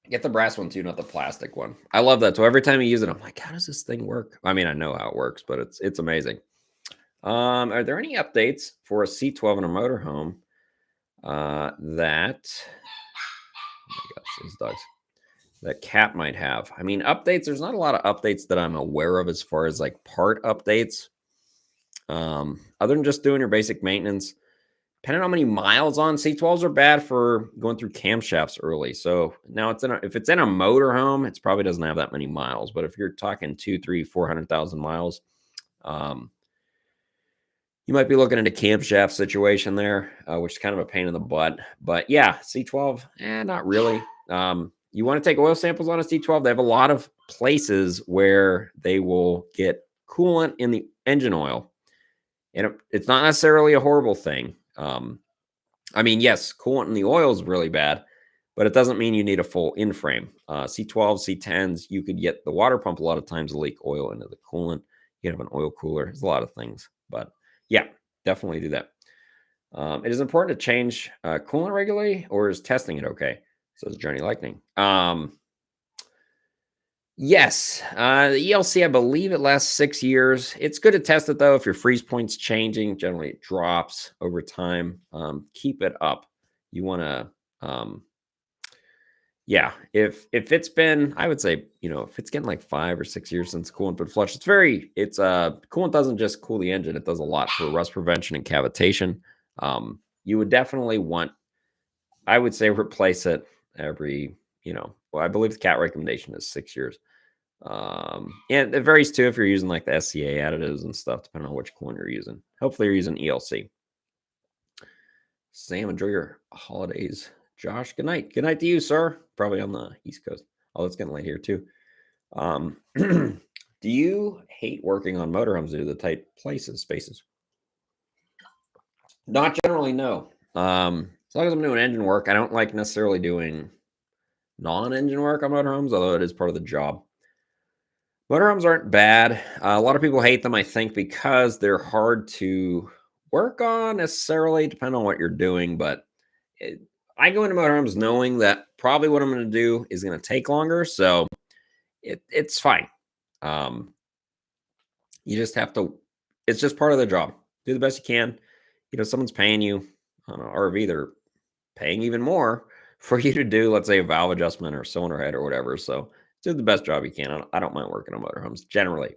Get the brass one too, not the plastic one. I love that. So every time you use it, I'm like, how does this thing work? I mean, I know how it works, but it's amazing. Are there any updates for a C12 in a motorhome that oh my gosh, these dogs that Cat might have? I mean, updates. There's not a lot of updates that I'm aware of as far as like part updates. Other than just doing your basic maintenance. Depending on how many miles on C12s are bad for going through camshafts early. So now if it's in a motorhome, it probably doesn't have that many miles. But if you're talking 200,000, 300,000, 400,000 miles, you might be looking at a camshaft situation there, which is kind of a pain in the butt. But yeah, C12, not really. You want to take oil samples on a C12? They have a lot of places where they will get coolant in the engine oil. And it's not necessarily a horrible thing. I mean, yes, coolant in the oil is really bad, but it doesn't mean you need a full in-frame. C12s, C10s, you could get the water pump a lot of times leak oil into the coolant. You have an oil cooler. There's a lot of things, but yeah, definitely do that. It is important to change coolant regularly, or is testing it okay? Says Journey Lightning. Yes, the ELC, I believe it lasts 6 years. It's good to test it though. If your freeze point's changing, generally it drops over time. Keep it up. You want to, yeah. If it's been, I would say, if it's getting like 5 or 6 years since coolant been flushed, coolant doesn't just cool the engine. It does a lot for rust prevention and cavitation. You would definitely want, I would say, replace it every, well, I believe the CAT recommendation is 6 years. And it varies too if you're using like the SCA additives and stuff, depending on which coolant you're using. Hopefully you're using ELC. Sam, enjoy your holidays. Josh, good night. Good night to you, sir. Probably on the East Coast. Oh, it's getting late here too. Do you hate working on motorhomes due to the tight spaces? Not generally, no. As long as I'm doing engine work, I don't like necessarily doing non-engine work on motorhomes, although it is part of the job. Motorhomes aren't bad. A lot of people hate them, I think, because they're hard to work on necessarily, depending on what you're doing. But I go into motorhomes knowing that probably what I'm going to do is going to take longer. So it's fine. You just have to, it's just part of the job. Do the best you can. Someone's paying you on an RV, they're paying even more for you to do, let's say, a valve adjustment or cylinder head or whatever. So do the best job you can. I don't mind working on motorhomes generally.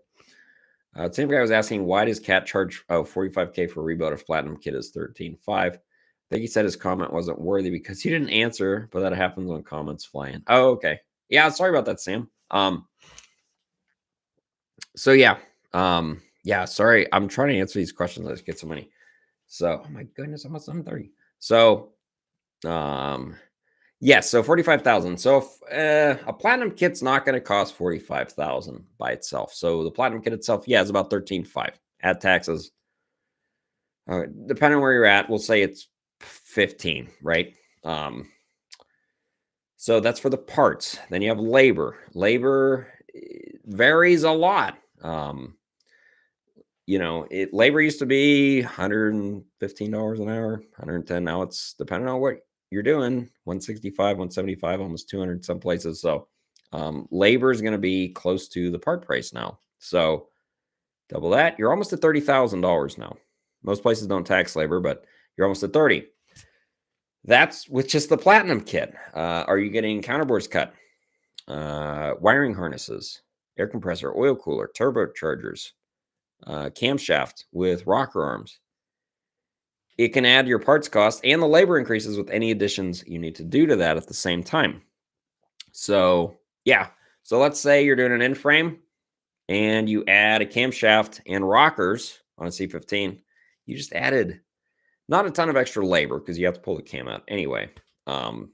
Same guy was asking, why does Cat charge $45K for a rebuild if Platinum Kit is $13.5? I think he said his comment wasn't worthy because he didn't answer, but that happens when comments fly in. Oh, okay. Yeah, sorry about that, Sam. So yeah. Yeah, sorry. I'm trying to answer these questions. I just get so many. So, oh my goodness, I'm at 7:30. So, yes, so 45,000. So if a platinum kit's not going to cost 45,000 by itself. So the platinum kit itself, yeah, is about 13.5. Add taxes. Depending on where you're at, we'll say it's 15, right? So that's for the parts. Then you have labor. Labor varies a lot. labor used to be $115 an hour, 110. Now it's depending on what you're doing, 165, 175, almost 200 some places. So labor is going to be close to the part price now. So double that, you're almost at $30,000 now. Most places don't tax labor, but you're almost at 30. That's with just the platinum kit. Are you getting counterboards cut, wiring harnesses, air compressor, oil cooler, turbochargers, camshaft with rocker arms? It can add your parts cost and the labor increases with any additions you need to do to that at the same time. So yeah, so let's say you're doing an in-frame and you add a camshaft and rockers on a C15. You just added not a ton of extra labor because you have to pull the cam out anyway. But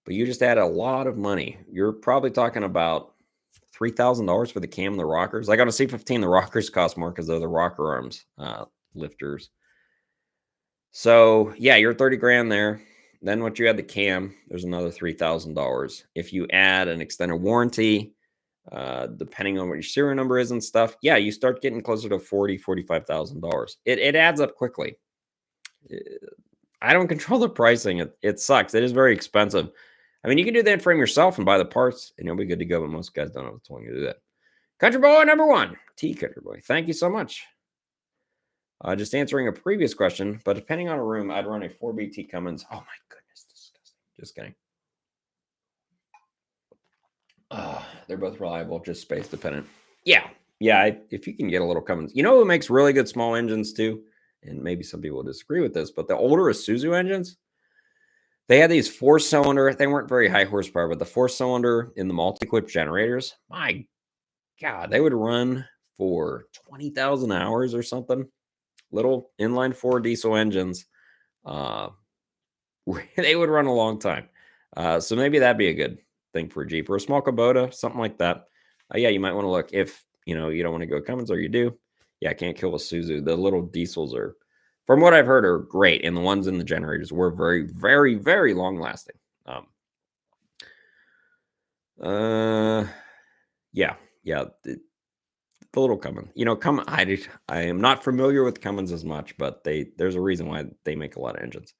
you just add a lot of money. You're probably talking about $3,000 for the cam and the rockers. Like on a C15, the rockers cost more because they're the rocker arms lifters. So yeah, you're 30 grand there. Then once you add the cam, there's another $3,000. If you add an extended warranty, depending on what your serial number is and stuff, yeah, you start getting closer to $45,000. It adds up quickly. I don't control the pricing. It sucks. It is very expensive. I mean, you can do that frame yourself and buy the parts, and you'll be good to go. But most guys don't have the time to do that. Country Boy number 1, Country Boy. Thank you so much. Just answering a previous question, but depending on a room, I'd run a 4BT Cummins. Oh my goodness, disgusting. Just kidding. They're both reliable, just space dependent. Yeah. If you can get a little Cummins, who makes really good small engines too? And maybe some people disagree with this, but the older Isuzu engines, they had these 4-cylinder. They weren't very high horsepower, but the 4-cylinder in the multi-equip generators, my God, they would run for 20,000 hours or something. Little inline 4 diesel engines. They would run a long time. So maybe that'd be a good thing for a Jeep or a small Kubota, something like that. Yeah, you might want to look if, you don't want to go Cummins or you do. Yeah, can't kill a Isuzu. The little diesels are, from what I've heard, are great. And the ones in the generators were very, very, very long lasting. The little Cummins, Cummins. I am not familiar with Cummins as much, but there's a reason why they make a lot of engines.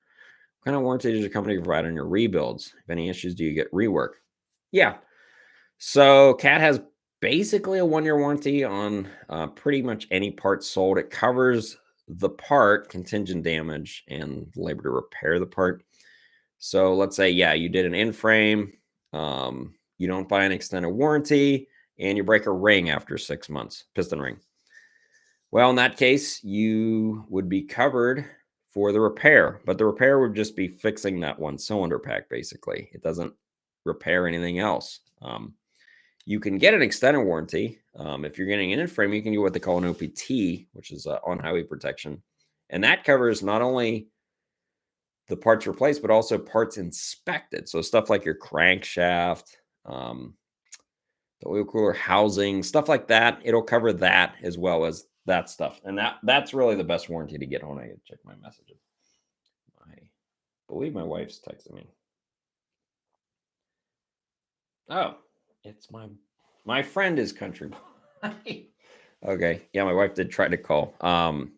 What kind of warranty does your company provide on your rebuilds? If any issues, do you get rework? Yeah. So CAT has basically a 1-year warranty on pretty much any part sold. It covers the part, contingent damage, and labor to repair the part. So let's say, you did an in-frame, you don't buy an extended warranty, and you break a ring after 6 months, piston ring. Well, in that case, you would be covered for the repair, but the repair would just be fixing that one cylinder pack, basically. It doesn't repair anything else. You can get an extended warranty. If you're getting an in-frame, you can do what they call an OPT, which is on-highway protection. And that covers not only the parts replaced, but also parts inspected. So stuff like your crankshaft, the oil cooler housing, stuff like that. It'll cover that as well as that stuff. And that's really the best warranty to get on. I can check my messages. I believe my wife's texting me. Oh, it's my friend is Country Boy. Okay. Yeah, my wife did try to call.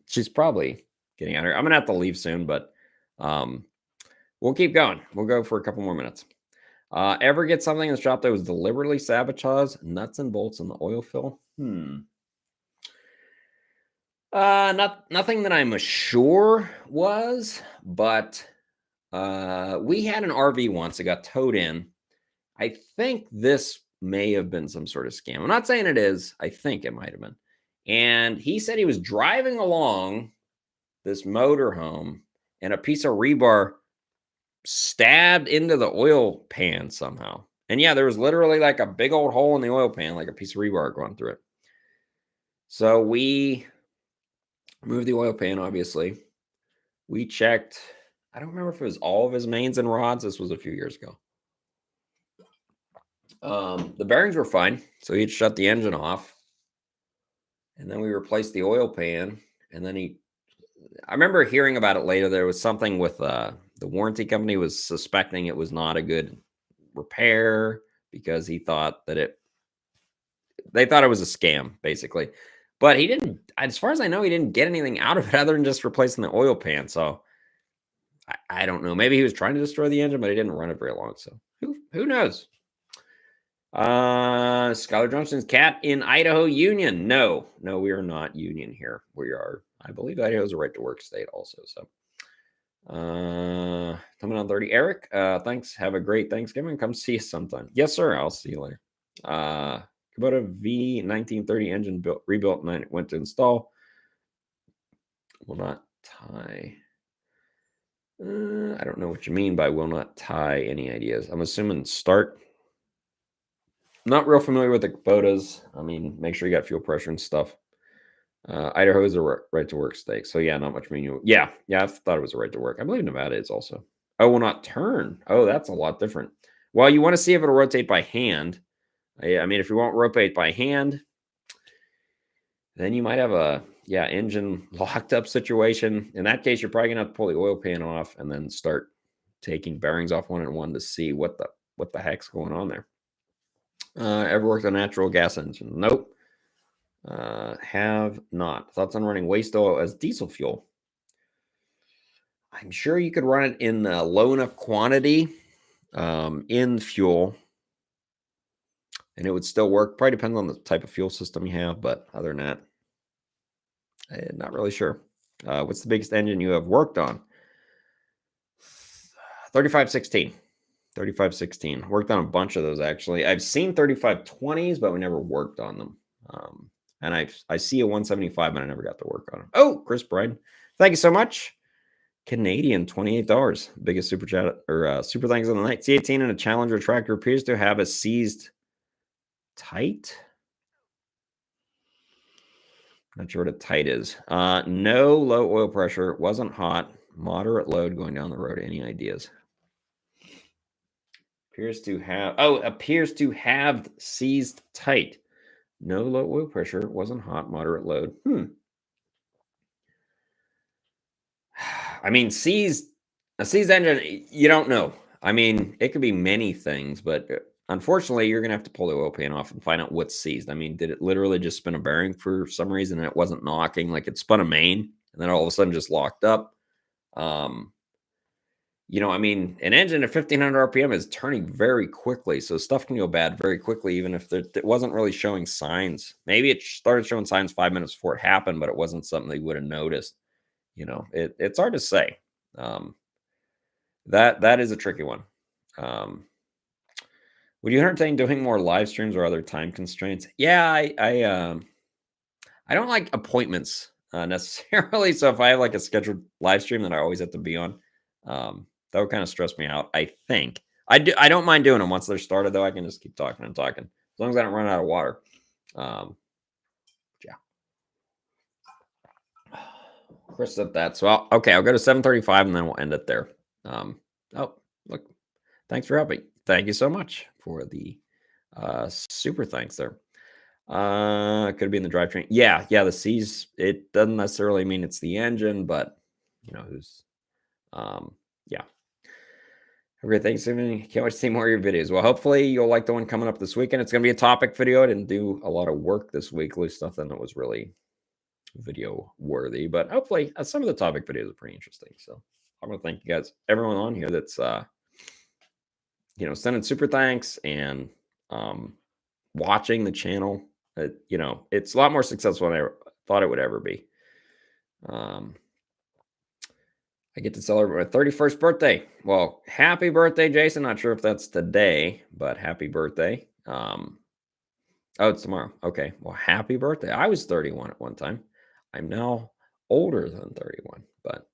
She's probably getting out of here. I'm gonna have to leave soon, but we'll keep going. We'll go for a couple more minutes. Ever get something in the shop that was deliberately sabotaged? Nuts and bolts in the oil fill? Nothing that I'm sure was, but we had an RV once that got towed in. I think this may have been some sort of scam. I'm not saying it is. I think it might have been. And he said he was driving along this motorhome and a piece of rebar stabbed into the oil pan somehow. And yeah, there was literally like a big old hole in the oil pan, like a piece of rebar going through it. So we moved the oil pan, obviously. We checked, I don't remember if it was all of his mains and rods. This was a few years ago. The bearings were fine. So he'd shut the engine off. And then we replaced the oil pan. And then I remember hearing about it later. There was something with the warranty company was suspecting it was not a good repair because he thought that they thought it was a scam, basically. But he didn't, as far as I know, he didn't get anything out of it other than just replacing the oil pan. So I don't know. Maybe he was trying to destroy the engine, but he didn't run it very long. So who knows? Skylar Johnson's cat in Idaho Union. No, we are not union here. We are, I believe Idaho is a right to work state also. So coming on 30. Eric, thanks. Have a great Thanksgiving. Come see us sometime. Yes, sir. I'll see you later. Kubota V1930 engine rebuilt and went to install. Will not tie. I don't know what you mean by will not tie. Any ideas? I'm assuming start. Not real familiar with the Kubotas. I mean, make sure you got fuel pressure and stuff. Idaho is a right to work state. So yeah, not much meaning. Yeah, I thought it was a right to work. I believe Nevada is also. Oh, will not turn. Oh, that's a lot different. Well, you want to see if it'll rotate by hand. I mean, if you won't rotate by hand, then you might have a engine locked up situation. In that case, you're probably gonna have to pull the oil pan off and then start taking bearings off one and one to see what the heck's going on there. Ever worked on a natural gas engine? Nope. Have not. Thoughts on running waste oil as diesel fuel? I'm sure you could run it in a low enough quantity in fuel, and it would still work. Probably depends on the type of fuel system you have, but other than that, I'm not really sure. What's the biggest engine you have worked on? 3516. 3516. Worked on a bunch of those, actually. I've seen 3520s, but we never worked on them. And I see a 175, but I never got to work on it. Oh, Chris Bryan, thank you so much. Canadian, $28. Biggest super chat or super thanks of the night. C18 and a Challenger tractor appears to have a seized tight. Not sure what a tight is. No low oil pressure. Wasn't hot. Moderate load going down the road. Any ideas? Appears to have seized tight. No low oil pressure. Wasn't hot. Moderate load. I mean, a seized engine, you don't know. I mean, it could be many things, but unfortunately, you're going to have to pull the oil pan off and find out what's seized. I mean, did it literally just spin a bearing for some reason and it wasn't knocking? Like it spun a main and then all of a sudden just locked up. I mean, an engine at 1500 RPM is turning very quickly. So stuff can go bad very quickly, even if it wasn't really showing signs. Maybe it started showing signs 5 minutes before it happened, but it wasn't something they would have noticed. It's hard to say. That is a tricky one. Would you entertain doing more live streams or other time constraints? Yeah, I don't like appointments necessarily. So if I have like a scheduled live stream that I always have to be on, that would kind of stress me out. I think I don't mind doing them once they're started, though. I can just keep talking and talking as long as I don't run out of water. Chris said that. So I'll go to 7:35 and then we'll end it there. Look, thanks for helping. Thank you so much for the super thanks there. Could be in the drivetrain. Yeah, the C's. It doesn't necessarily mean it's the engine, but who's yeah. Have a great Thanksgiving. Can't wait to see more of your videos. Well, hopefully you'll like the one coming up this weekend. It's going to be a topic video. I didn't do a lot of work this week, at least nothing that was really video worthy, but hopefully some of the topic videos are pretty interesting. So I'm going to thank you guys, everyone on here that's, sending super thanks and watching the channel. It's a lot more successful than I thought it would ever be. I get to celebrate my 31st birthday. Well, happy birthday, Jason. Not sure if that's today, but happy birthday. Oh, it's tomorrow. Okay. Well, happy birthday. I was 31 at one time. I'm now older than 31, but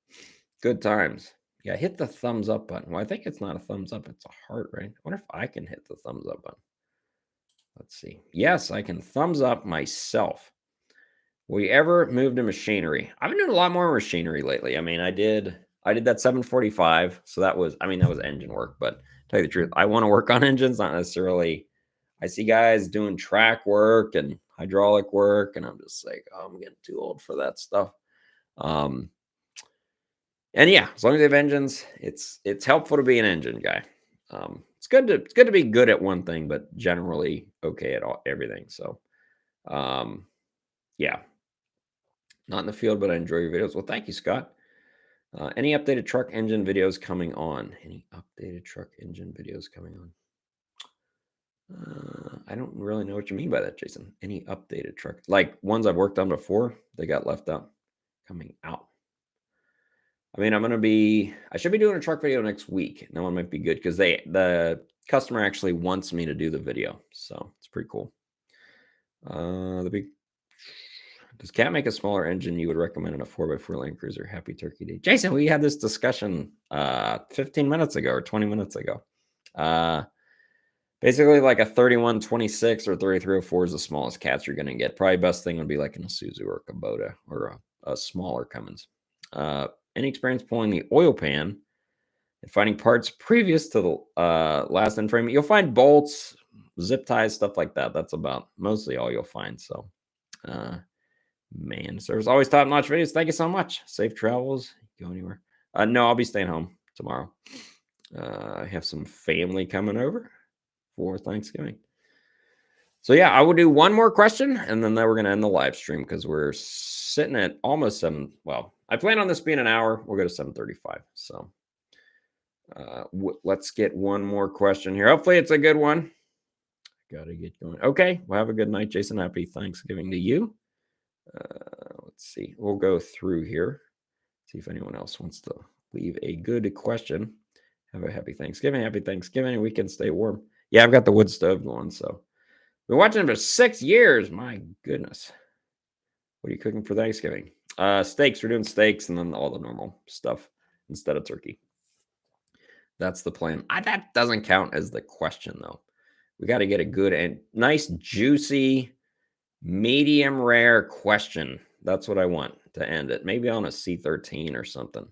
good times. Yeah, hit the thumbs up button. Well, I think it's not a thumbs up. It's a heart, right? I wonder if I can hit the thumbs up button. Let's see. Yes, I can thumbs up myself. Will you ever move to machinery? I've been doing a lot more machinery lately. I mean, I did that 745. So that was engine work, but to tell you the truth, I want to work on engines, not necessarily. I see guys doing track work and hydraulic work, and I'm just like, oh, I'm getting too old for that stuff. And yeah, as long as they have engines, it's helpful to be an engine guy. It's good to be good at one thing, but generally okay at everything. So, yeah, Not in the field, but I enjoy your videos. Well, thank you, Scott. Any updated truck engine videos coming on? Any updated truck engine videos coming on? I don't really know what you mean by that, Jason. Any updated truck, like ones I've worked on before, they got left out. Coming out. I mean, I should be doing a truck video next week. That one might be good because the customer actually wants me to do the video, so it's pretty cool. Does Cat make a smaller engine you would recommend in a 4x4 Land Cruiser? Happy Turkey Day. Jason, we had this discussion 15 minutes ago or 20 minutes ago. Basically, like a 3126 or 3304 is the smallest cats you're going to get. Probably best thing would be like an Isuzu or a Kubota or a smaller Cummins. Any experience pulling the oil pan and finding parts previous to the last end frame? You'll find bolts, zip ties, stuff like that. That's about mostly all you'll find. So, man, there's always top-notch videos. Thank you so much. Safe travels. Go anywhere? No, I'll be staying home tomorrow. I have some family coming over for Thanksgiving. So yeah, I will do one more question, and then we're going to end the live stream because we're sitting at almost 7. Well, I plan on this being an hour. We'll go to 7:35. So let's get one more question here. Hopefully it's a good one. Got to get going. Okay, well, have a good night, Jason. Happy Thanksgiving to you. Let's see. We'll go through here. See if anyone else wants to leave a good question. Have a happy Thanksgiving. Happy Thanksgiving. We can stay warm. Yeah, I've got the wood stove going, so. Been watching it for 6 years. My goodness. What are you cooking for Thanksgiving? Steaks. We're doing steaks and then all the normal stuff instead of turkey. That's the plan. That doesn't count as the question, though. We got to get a good and nice, juicy, medium rare question. That's what I want to end it. Maybe on a C13 or something.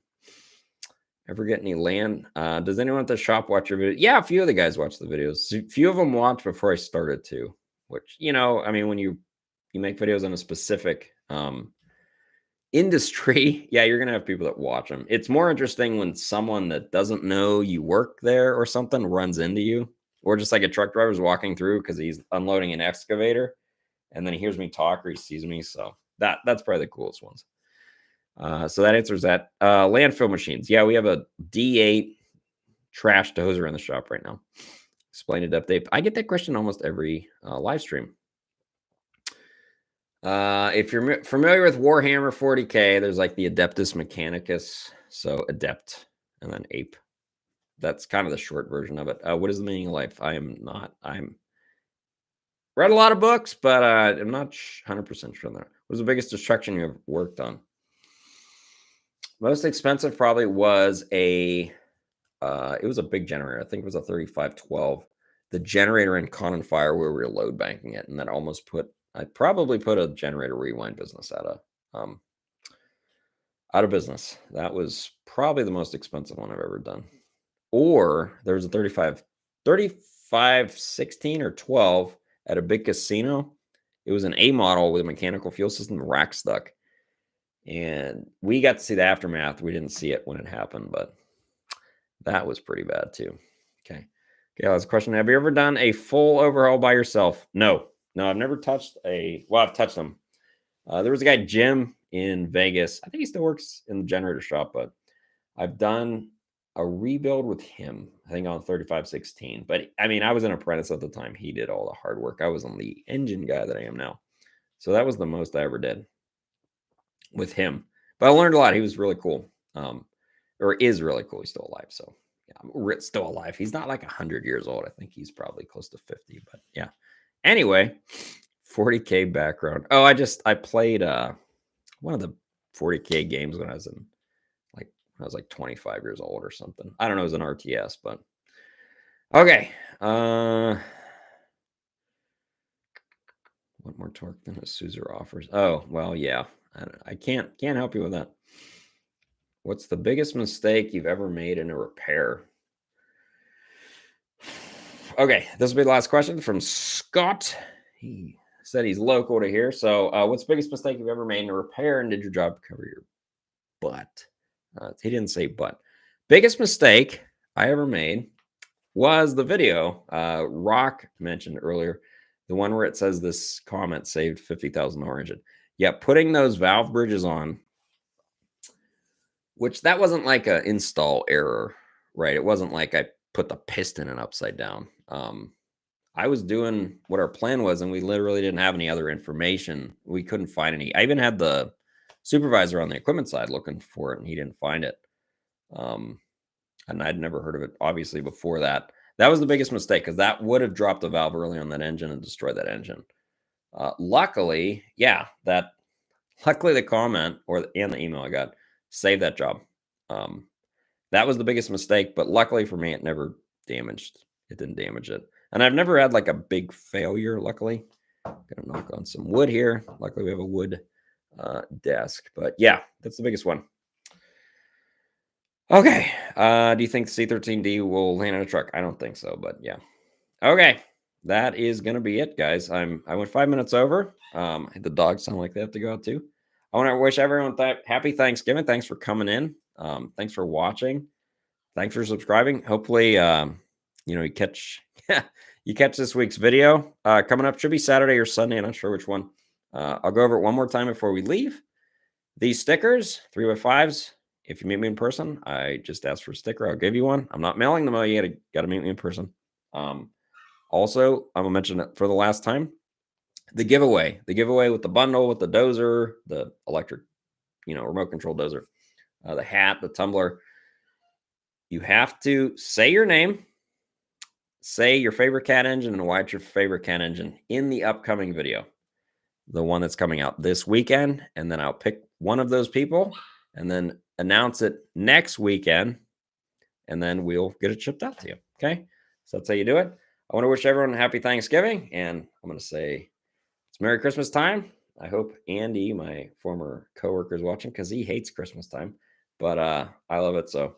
Ever get any land? Does anyone at the shop watch your video? Yeah, a few of the guys watch the videos. A few of them watched before I started to. Which, I mean, when you make videos on a specific industry, yeah, you're going to have people that watch them. It's more interesting when someone that doesn't know you work there or something runs into you. Or just like a truck driver's walking through because he's unloading an excavator. And then he hears me talk or he sees me. So that's probably the coolest ones. So that answers that. Landfill machines. Yeah, we have a D8 trash dozer in the shop right now. Explain Adept Ape. I get that question almost every live stream. If you're familiar with Warhammer 40K, there's like the Adeptus Mechanicus. So Adept and then Ape. That's kind of the short version of it. What is the meaning of life? I'm read a lot of books, but I'm not 100% sure on that. What was the biggest destruction you have worked on? Most expensive probably was it was a big generator. I think it was a 3512. The generator in Conan Fire where we were load banking it, and that almost I probably put a generator rewind business out of business. That was probably the most expensive one I've ever done. Or there was a 3516 or 12 at a big casino. It was an A model with a mechanical fuel system, rack stuck. And we got to see the aftermath. We didn't see it when it happened, but that was pretty bad too. Okay, last question. Have you ever done a full overhaul by yourself? No, I've never touched I've touched them. There was a guy, Jim, in Vegas. I think he still works in the generator shop, but I've done a rebuild with him, I think on 3516. But I mean, I was an apprentice at the time. He did all the hard work. I wasn't the engine guy that I am now. So that was the most I ever did with him. But I learned a lot. He was really cool. Or is really cool. He's still alive. So yeah, still alive. He's not like 100 years old. I think he's probably close to 50. But yeah. Anyway, 40K background. Oh, I played one of the 40K games when I was like 25 years old or something. I don't know. It was an RTS, but okay. What more torque than a Isuzu offers? Oh, well, yeah. I can't help you with that. What's the biggest mistake you've ever made in a repair? Okay, this will be the last question from Scott. He said he's local to here. So what's the biggest mistake you've ever made in a repair, and did your job cover your butt? He didn't say butt. Biggest mistake I ever made was the video Rock mentioned earlier, the one where it says this comment saved $50,000 engine. yeah, putting those valve bridges on, which that wasn't like an install error, right? It wasn't like I put the piston in upside down. I was doing what our plan was, and we literally didn't have any other information. We couldn't find any. I even had the supervisor on the equipment side looking for it, and he didn't find it. And I'd never heard of it, obviously, before that. That was the biggest mistake, because that would have dropped the valve early on that engine and destroyed that engine. Luckily, luckily the comment and the email I got saved that job. That was the biggest mistake, but luckily for me, it never damaged. It didn't damage it. And I've never had like a big failure, luckily. I'm going to knock on some wood here. Luckily, we have a wood desk. But yeah, that's the biggest one. Okay. Do you think the C13D will land in a truck? I don't think so, but yeah. Okay. That is going to be it, guys. I went 5 minutes over. The dogs sound like they have to go out too. I want to wish everyone happy Thanksgiving. Thanks for coming in. Thanks for watching. Thanks for subscribing. Hopefully, you catch you catch this week's video. Coming up should be Saturday or Sunday. I'm not sure which one. I'll go over it one more time before we leave. These stickers, 3x5s. If you meet me in person, I just asked for a sticker. I'll give you one. I'm not mailing them. You got to meet me in person. Also, I'm gonna mention it for the last time. The giveaway with the bundle, with the dozer, the electric, remote control dozer, the hat, the tumbler. You have to say your name, say your favorite cat engine, and why it's your favorite cat engine in the upcoming video, the one that's coming out this weekend. And then I'll pick one of those people and then announce it next weekend. And then we'll get it shipped out to you. Okay. So that's how you do it. I want to wish everyone a happy Thanksgiving. And I'm going to say it's Merry Christmas time. I hope Andy, my former coworker, is watching, because he hates Christmas time. But I love it. So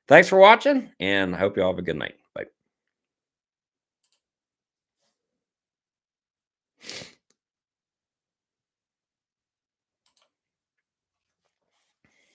thanks for watching, and I hope you all have a good night.